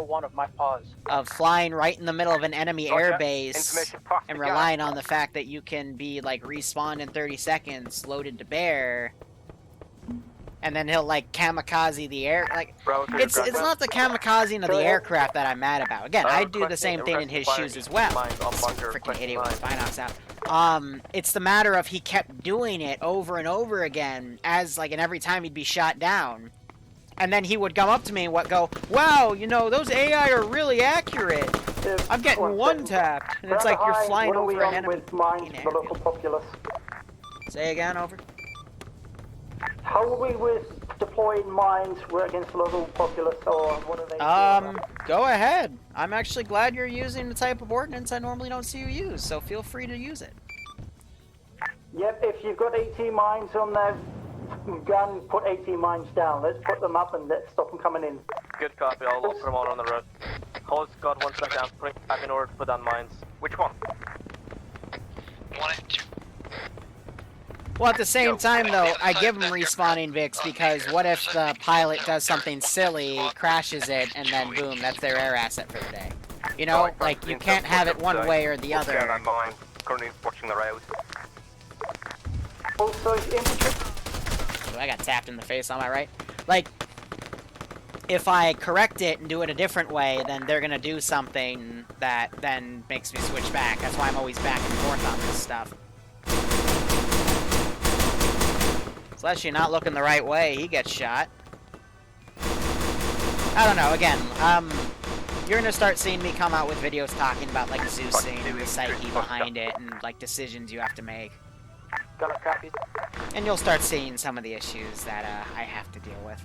of flying right in the middle of an enemy airbase and relying on the fact that you can be, like, respawned in 30 seconds, loaded to bear. And then he'll, like, kamikaze the air. Like, it's not the kamikazing of the aircraft that I'm mad about. Again, I'd do the same thing in his shoes as well. Freaking idiot with his Binox out. It's the matter of he kept doing it over and over again, as, like, and every time he'd be shot down. And then he would come up to me and go, wow, you know, those AI are really accurate. I'm getting one tapped, and it's like you're flying over an enemy. With mines for the local populace. Say again, over. How are we with deploying mines against the local populace, or what are they doing? Go ahead. I'm actually glad you're using the type of ordnance I normally don't see you use, so feel free to use it. Yep, if you've got 18 mines on that gun, put 18 mines down. Let's put them up and let's stop them coming in. Good copy, I'll look for them all on the road. Host got one side down, putting back in order to put down mines. Which one? 1 and 2. Well, at the same time, though, I give them respawning Vics because what if the pilot does something silly, crashes it, and then boom, that's their air asset for the day. You know, like, you can't have it one way or the other. Currently watching the road. Also, infantry. I got tapped in the face, am I right? Like, if I correct it and do it a different way, then they're gonna do something that then makes me switch back. That's why I'm always back and forth on this stuff. Unless you're not looking the right way, he gets shot. I don't know, again, you're gonna start seeing me come out with videos talking about, like, Zeus and the psyche behind it, and, like, decisions you have to make. Got a copy. And you'll start seeing some of the issues that, I have to deal with.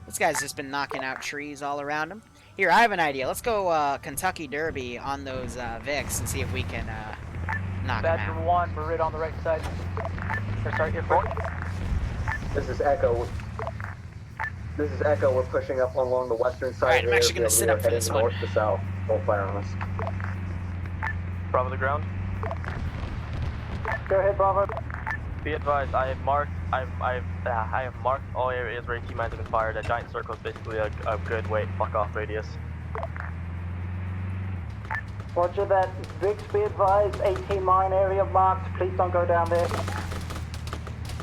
This guy's just been knocking out trees all around him. Here, I have an idea. Let's go, Kentucky Derby on those, Vics and see if we can, knock them out. Badger 1, we're right on the right side. Or, sorry, Airfield. This is Echo. This is Echo. We're pushing up along the western side. Alright, I'm actually gonna sit up for this one. North to south. Don't fire on us. Bravo the ground. Go ahead, Bravo. Be advised, I have marked all areas where key mines have been fired. A giant circle is basically a good way fuck off radius. Roger that. Vics, be advised. 18 mine area marked. Please don't go down there.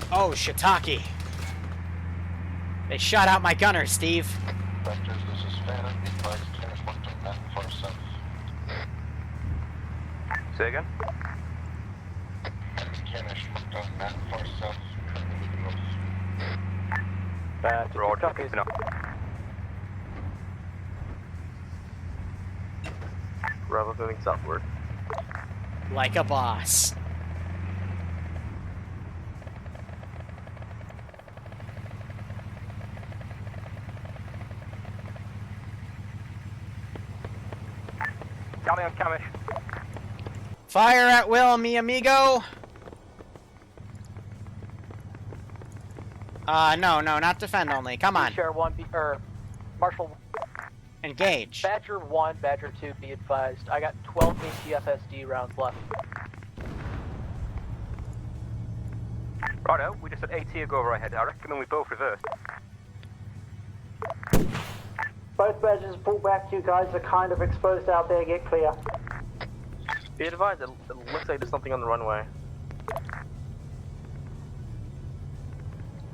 Oh, shiitake. They shot out my gunner, Steve. Say again? Road, copies. No. Bravo moving southward. Like a boss. Got me on Camish. Fire at will, mi amigo. No, not defend only. Come on. Share 1, Marshal. Engage. Badger 1, Badger 2, be advised. I got 12 ATFSD rounds left. Righto, we just had 80 go right ahead. I recommend we both reverse. Both badges pull back. You guys are kind of exposed out there. Get clear. Be advised, it looks like there's something on the runway.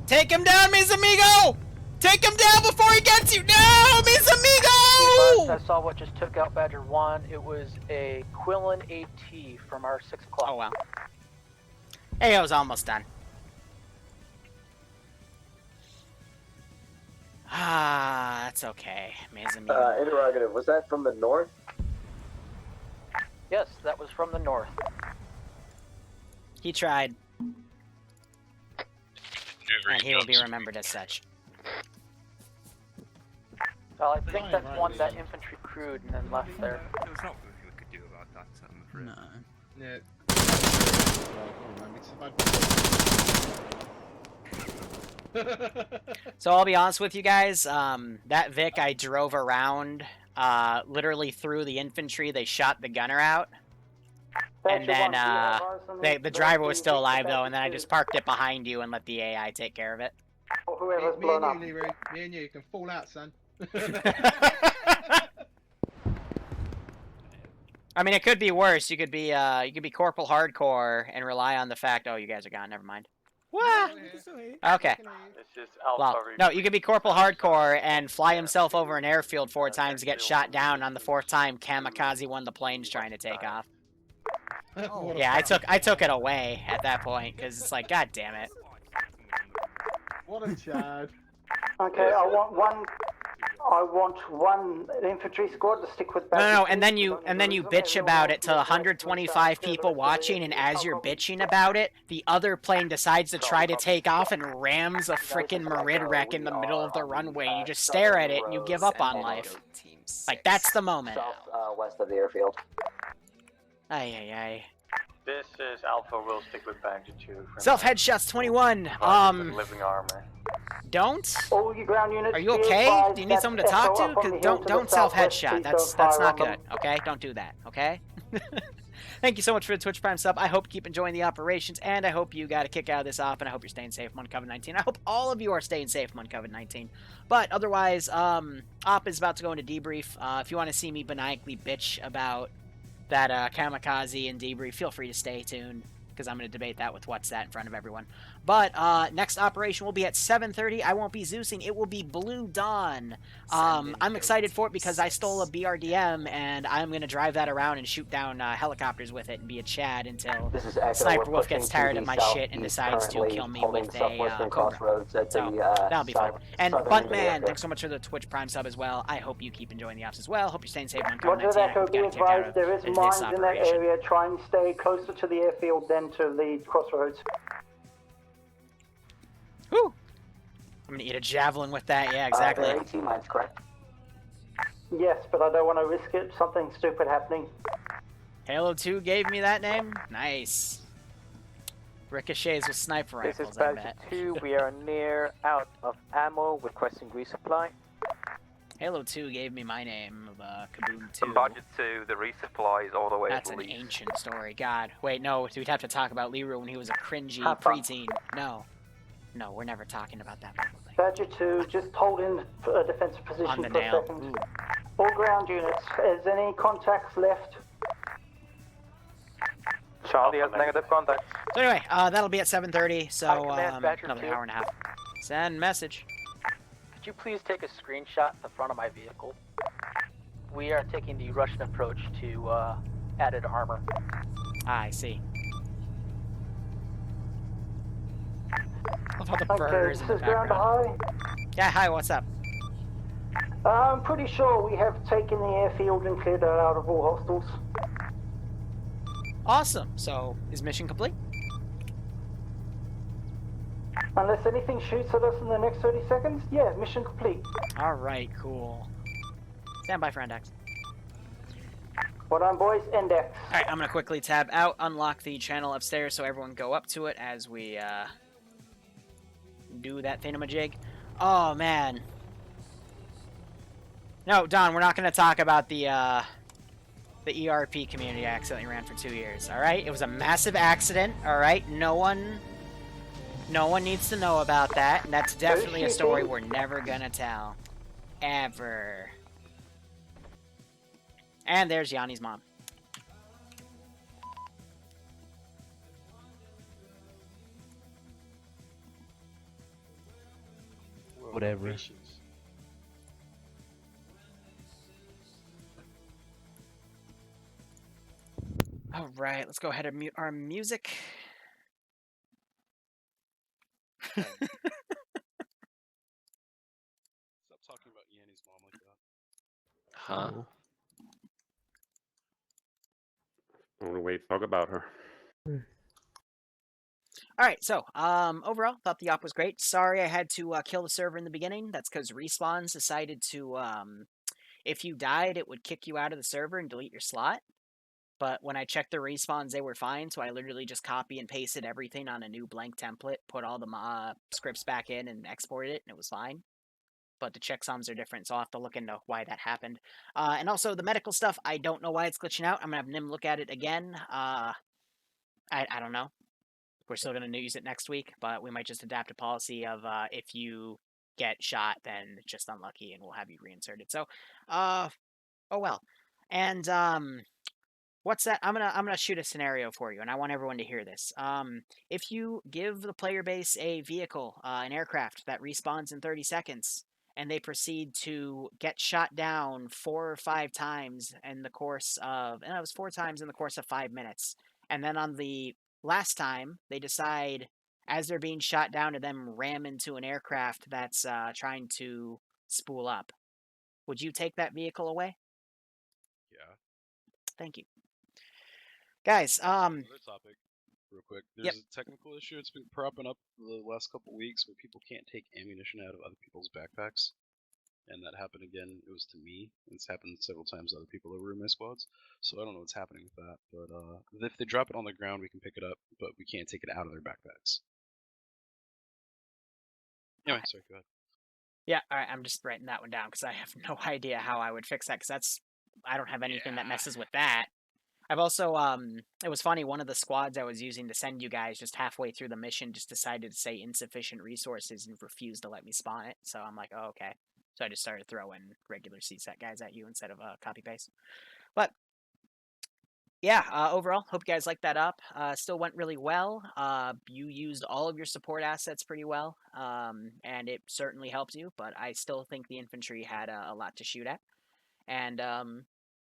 Take him down, mis amigo! Take him down before he gets you! No, mis amigo! I saw what just took out Badger 1. It was a Quillen AT from our 6 o'clock. Oh, wow. Hey, I was almost done. Ah, that's okay. Mis amigo. Interrogative. Was that from the north? Yes, that was from the north. He tried. And he will be remembered as such. Well, I think that's one that infantry crewed and then left there. There was not much we could do about that, I'm afraid. So I'll be honest with you guys, that Vic I drove around, literally through the infantry. They shot the gunner out. And then, the driver was still alive though, and then I just parked it behind you and let the AI take care of it. Or whoever's blown up. Me and you, Liru. Me and you can fall out, son. I mean, it could be worse. You could be Corporal Hardcore and rely on the fact. Oh, you guys are gone. Never mind. What? Okay. Well, no, you could be Corporal Hardcore and fly himself over an airfield 4 times, get shot down on the 4th time. Kamikaze one of the planes trying to take off. Yeah, I took it away at that point because it's like, god damn it. What a Chad. Okay, I want I want one infantry squad to stick with. No, and then you bitch about it to 125 people watching, and as you're bitching about it, the other plane decides to try to take off and rams a frickin' Marid wreck in the middle of the runway. You just stare at it and you give up on life. Like, that's the moment. West of the airfield. Ay. This is Alpha. We'll stick with Badger 2. Self headshots 21. Living armor. Don't? All your ground units. Are you okay? Do you need someone to talk to? Cause don't self headshot. That's not good. Okay, don't do that. Okay. Thank you so much for the Twitch Prime sub. I hope you keep enjoying the operations, and I hope you got a kick out of this op, and I hope you're staying safe among COVID-19. I hope all of you are staying safe among COVID-19. But otherwise, op is about to go into debrief. If you want to see me maniacally bitch about that kamikaze and debrief, feel free to stay tuned, because I'm going to debate that with What's That in front of everyone. But next operation will be at 7:30. I won't be Zeusing. It will be Blue Dawn. I'm excited for it because I stole a BRDM, and I'm going to drive that around and shoot down helicopters with it and be a Chad until Sniper Wolf gets tired of my shit and decides to kill me with a Cobra. So that'll be fun. And Buntman, thanks so much for the Twitch Prime sub as well. I hope you keep enjoying the ops as well. Hope you're staying safe on COVID-19. I hope you get a kick out of there is this mines in that operation. area. Try and stay closer to the airfield than to the crossroads. Whew. I'm gonna eat a javelin with that. Yeah, exactly. 18 mines, correct? Yes, but I don't want to risk it. Something stupid happening. Halo 2 gave me that name. Nice. Ricochets with sniper This rifles. is Badger 2. We are near out of ammo, requesting resupply. Halo 2 gave me my name of Kaboom 2. From Budget 2, the resupply is all the way That's to an Leaf. ancient story. God. Wait, no. We'd have to talk about Liru when he was a cringy preteen. No, we're never talking about that publicly. Badger 2, just hold in a defensive position On the for nail. a second. All ground units, is any contacts left? Charlie has negative contact. So anyway, that'll be at 7:30, so Badger another 2. hour and a half. Send message. Could you please take a screenshot of the front of my vehicle? We are taking the Russian approach to added armor. I see. Love how the birds in the background. Yeah, hi, what's up? I'm pretty sure we have taken the airfield and cleared it out of all hostiles. Awesome. So, is mission complete? Unless anything shoots at us in the next 30 seconds, yeah, mission complete. Alright, cool. Stand by for Index. What on, boys? Index. Alright, I'm gonna quickly tab out, unlock the channel upstairs so everyone go up to it as we, do that thingamajig. Oh, man. No, Don, we're not gonna talk about the ERP community I accidentally ran for 2 years, alright? It was a massive accident, alright? No one needs to know about that, and that's definitely a story we're never gonna tell. Ever. And there's Yanni's mom. Whatever. Alright, let's go ahead and mute our music. Stop talking about Yanni's mom like that. Huh? I want to wait to talk about her. Alright, so, overall, thought the op was great. Sorry I had to kill the server in the beginning. That's because Respawns decided to, if you died, it would kick you out of the server and delete your slot. But when I checked the respawns, they were fine, so I literally just copy and pasted everything on a new blank template, put all the scripts back in, and exported it, and it was fine. But the checksums are different, so I'll have to look into why that happened. And also, the medical stuff, I don't know why it's glitching out. I'm going to have Nim look at it again. I don't know. We're still going to use it next week, but we might just adapt a policy of if you get shot, then just unlucky, and we'll have you reinserted. So, oh well. And, what's that? I'm gonna shoot a scenario for you, and I want everyone to hear this. If you give the player base a vehicle, an aircraft that respawns in 30 seconds, and they proceed to get shot down 4 or 5 times in the course of, and it was 4 times in the course of 5 minutes, and then on the last time they decide, as they're being shot down, to then ram into an aircraft that's trying to spool up. would you take that vehicle away? Yeah. Thank you. Guys, Another topic, real quick. Yep. There's a technical issue. It's been propping up the last couple weeks where people can't take ammunition out of other people's backpacks. And that happened again. It was to me. It's happened several times to other people that were in my squads. So I don't know what's happening with that. But if they drop it on the ground, we can pick it up, but we can't take it out of their backpacks. Anyway, sorry, go ahead. Yeah, all right, I'm just writing that one down because I have no idea how I would fix that because I don't have anything that messes with that. I've also, it was funny, one of the squads I was using to send you guys just halfway through the mission just decided to say insufficient resources and refused to let me spawn it. So I'm like, oh, okay. So I just started throwing regular CSET guys at you instead of copy-paste. But yeah, overall, hope you guys liked that up. Still went really well. You used all of your support assets pretty well, and it certainly helped you, but I still think the infantry had a lot to shoot at. And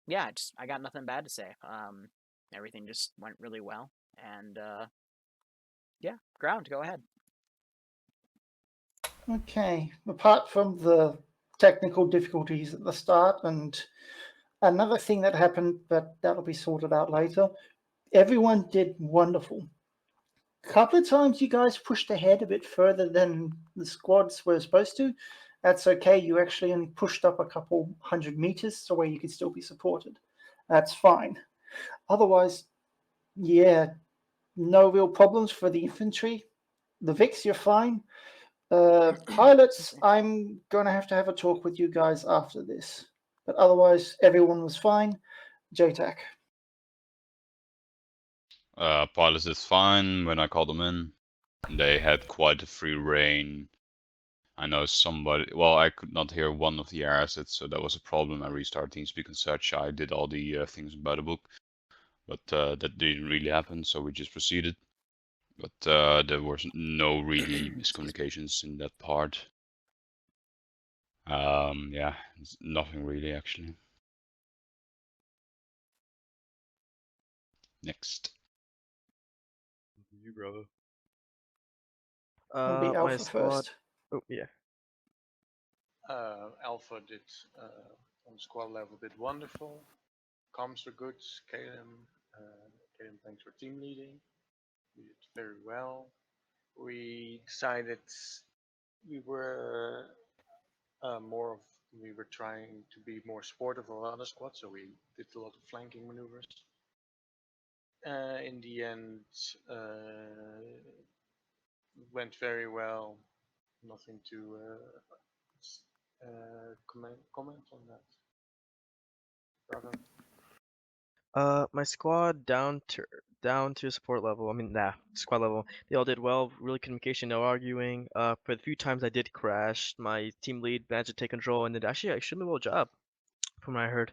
yeah, I got nothing bad to say. Everything just went really well. And yeah, ground, go ahead. Okay, apart from the technical difficulties at the start and another thing that happened, but that'll be sorted out later, everyone did wonderful. A couple of times you guys pushed ahead a bit further than the squads were supposed to. That's okay, you actually only pushed up a couple 100 meters so where you could still be supported. That's fine. Otherwise, yeah, no real problems for the infantry. The Vics, you're fine. Pilots, I'm going to have a talk with you guys after this. But otherwise, everyone was fine. JTAC. Pilots is fine when I called them in. They had quite a free reign. I know somebody, well, I could not hear one of the air assets, so that was a problem. I restarted TeamSpeak and such. I did all the things by the book, but that didn't really happen, so we just proceeded. But there was no really miscommunications in that part. Yeah, nothing really actually. Next. You, brother. It'll be My Alpha squad. first. Oh yeah. Alpha did on squad level did wonderful. Comms were good. Caleb, thanks for team leading. We did very well. We decided we were we were trying to be more supportive of other squads, so we did a lot of flanking maneuvers. In the end, went very well. Nothing to comment on that. Bravo. My squad down to support level. I mean, squad level. They all did well. Really communication, no arguing. For the few times I did crash, my team lead managed to take control and did actually extremely well job, from what I heard.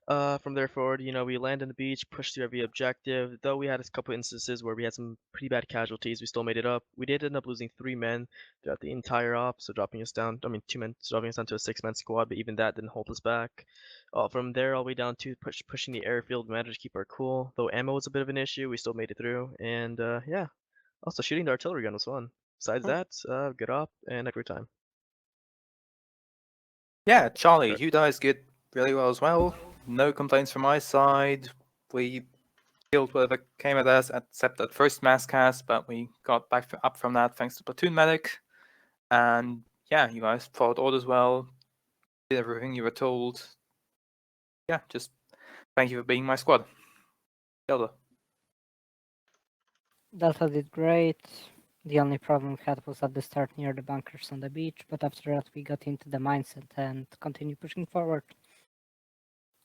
From there forward, we land on the beach, pushed through every objective. Though we had a couple instances where we had some pretty bad casualties, we still made it up. We did end up losing 3 men throughout the entire op, so dropping us down. I mean, 2 men, so dropping us down to a 6-man squad. But even that didn't hold us back. From there, all the way down to pushing the airfield, we managed to keep our cool. Though ammo was a bit of an issue, we still made it through. And yeah, also shooting the artillery gun was fun. Besides that, good op and a great time. Yeah, Charlie, you guys did really well as well. No complaints from my side. We killed whatever came at us, except that first mass cast, but we got back up from that thanks to Platoon Medic. And yeah, you guys followed orders well, did everything you were told. Yeah, just thank you for being my squad. Delta. Delta did great. The only problem we had was at the start near the bunkers on the beach, but after that we got into the mindset and continued pushing forward.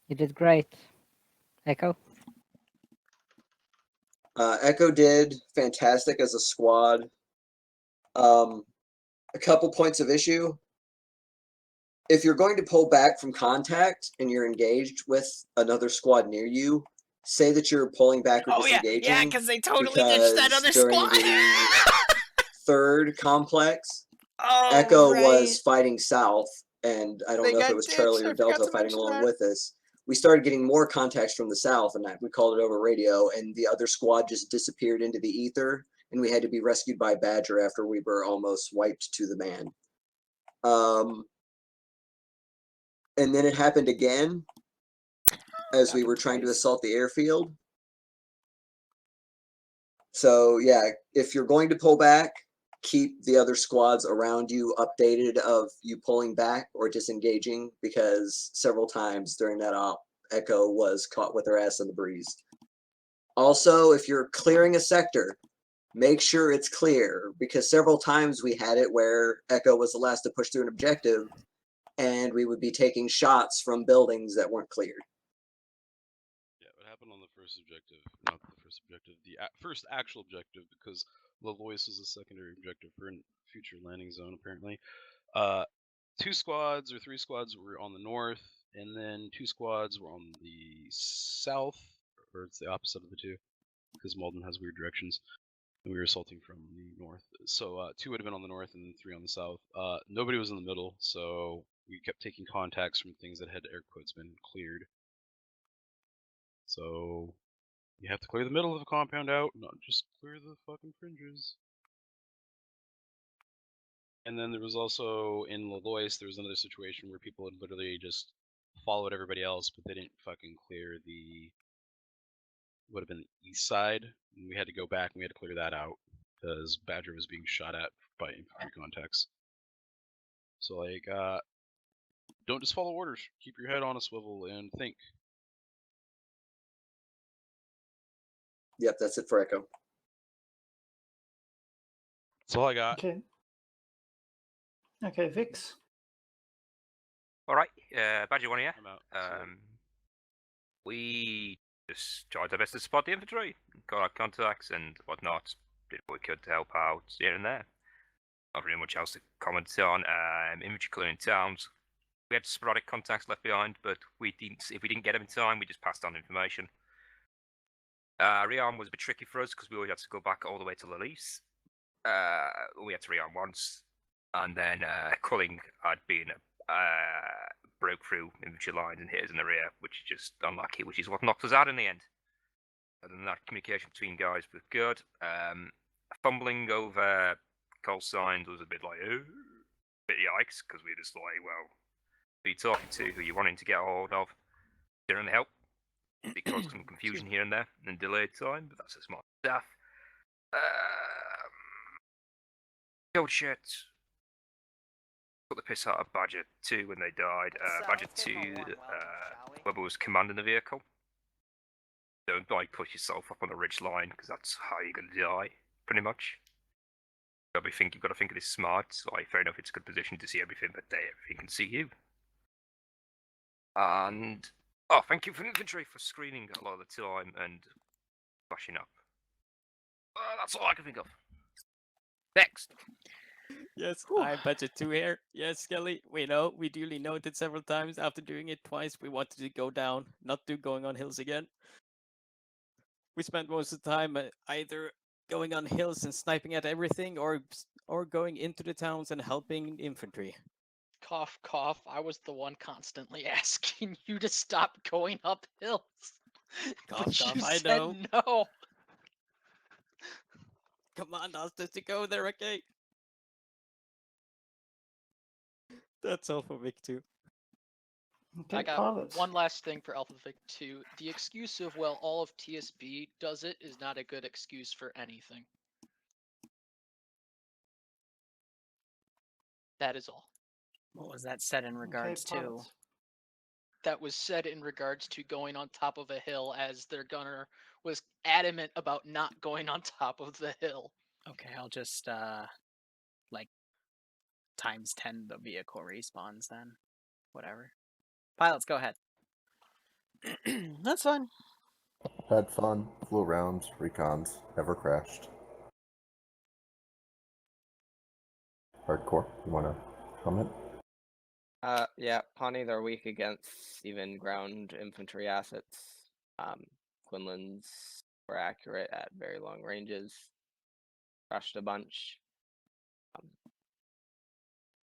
You did great. Echo? Echo did fantastic as a squad. A couple points of issue. If you're going to pull back from contact and you're engaged with another squad near you, say that you're pulling back or disengaging. Yeah, because they totally ditched that other squad. The third complex, Oh, Echo right. was fighting south, and I don't know if it was Charlie or Delta fighting along with us. We started getting more contacts from the south, and we called it over radio, and the other squad just disappeared into the ether, and we had to be rescued by Badger after we were almost wiped to the man. And then it happened again as we were trying to assault the airfield. So yeah, if you're going to pull back, keep the other squads around you updated of you pulling back or disengaging, because several times during that op, Echo was caught with her ass in the breeze. Also, if you're clearing a sector, make sure it's clear, because several times we had it where Echo was the last to push through an objective, and we would be taking shots from buildings that weren't cleared. Yeah, what happened on the first objective, not the first objective, the first actual objective, because Lavois was a secondary objective for a future landing zone, apparently. 2 squads or 3 squads were on the north, and then 2 squads were on the south, or it's the opposite of the 2, because Malden has weird directions, and we were assaulting from the north. So 2 would have been on the north and 3 on the south. Nobody was in the middle, so we kept taking contacts from things that had air quotes been cleared. So you have to clear the middle of the compound out, not just clear the fucking fringes. And then there was also, in Lalois, there was another situation where people had literally just followed everybody else, but they didn't fucking clear the, would have been the east side, and we had to go back and we had to clear that out, because Badger was being shot at by infantry contacts. So like, don't just follow orders, keep your head on a swivel and think. Yep, that's it for Echo. That's all I got. Okay. Okay, Vix. All right, Badger 1 here. I'm out. We just tried our best to spot the infantry, got our contacts and whatnot, did what we could to help out here and there. Not really much else to comment on. Infantry clearing towns. We had sporadic contacts left behind, but we didn't. If we didn't get them in time, we just passed on information. Rearm was a bit tricky for us because we always had to go back all the way to Lalice. We had to rearm once, and then Culling had been broke through infantry lines and hit us in the rear, which is just unlucky, which is what knocked us out in the end. Other than that, communication between guys was good. Fumbling over call signs was a bit like, bit yikes, because we just like, well, who you talking to, who you wanting to get a hold of, didn't really help. It caused some confusion here and there and delayed time, but that's a smart stuff. Gold shit. Got the piss out of Badger 2 when they died. Badger 2, Webber was commanding the vehicle. Don't like push yourself up on the ridge line, because that's how you're gonna die, pretty much. You've got to think of this smart. Like, fair enough, it's a good position to see everything, but everything can see you. And thank you for infantry for screening a lot of the time and flashing up. That's all I can think of. Next. Yes, I'm Budget 2 here. Yes, Skelly, we know, we duly noted several times. After doing it twice, we wanted to go down, not do going on hills again. We spent most of the time either going on hills and sniping at everything, or going into the towns and helping infantry. Cough, cough. I was the one constantly asking you to stop going up hills. Cough, But cough, you I said know. no. Come on, ask us to go there, okay? That's all for Vic 2. Okay, I got pilots. one last thing for Alpha Vic 2. The excuse of, well, all of TSB does it is not a good excuse for anything. That is all. What was that said in regards to? pilots. That was said in regards to going on top of a hill, as their gunner was adamant about not going on top of the hill. Okay, I'll just like times 10 the vehicle respawns then. Whatever. Pilots, go ahead. That's fine. Had fun, flew around, recons, never crashed. Hardcore, you wanna comment? Yeah, Pawnee, they're weak against even ground infantry assets. Quinlan's were accurate at very long ranges. Crushed a bunch.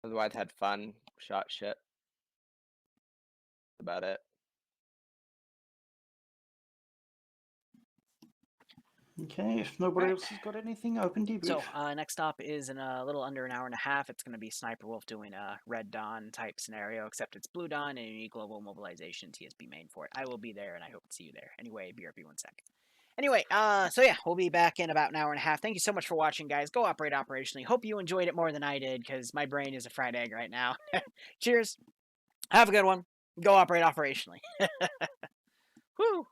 Otherwise, had fun, shot shit. About it. Okay, if nobody else has got anything, open debrief. So next stop is in a little under an hour and a half. It's going to be Sniper Wolf doing a Red Dawn type scenario, except it's Blue Dawn and you need global mobilization TSB main for it. I will be there, and I hope to see you there. Anyway, BRB 1 sec. Anyway, so yeah, we'll be back in about an hour and a half. Thank you so much for watching, guys. Go operate operationally. Hope you enjoyed it more than I did, because my brain is a fried egg right now. Cheers. Have a good one. Go operate operationally. Woo!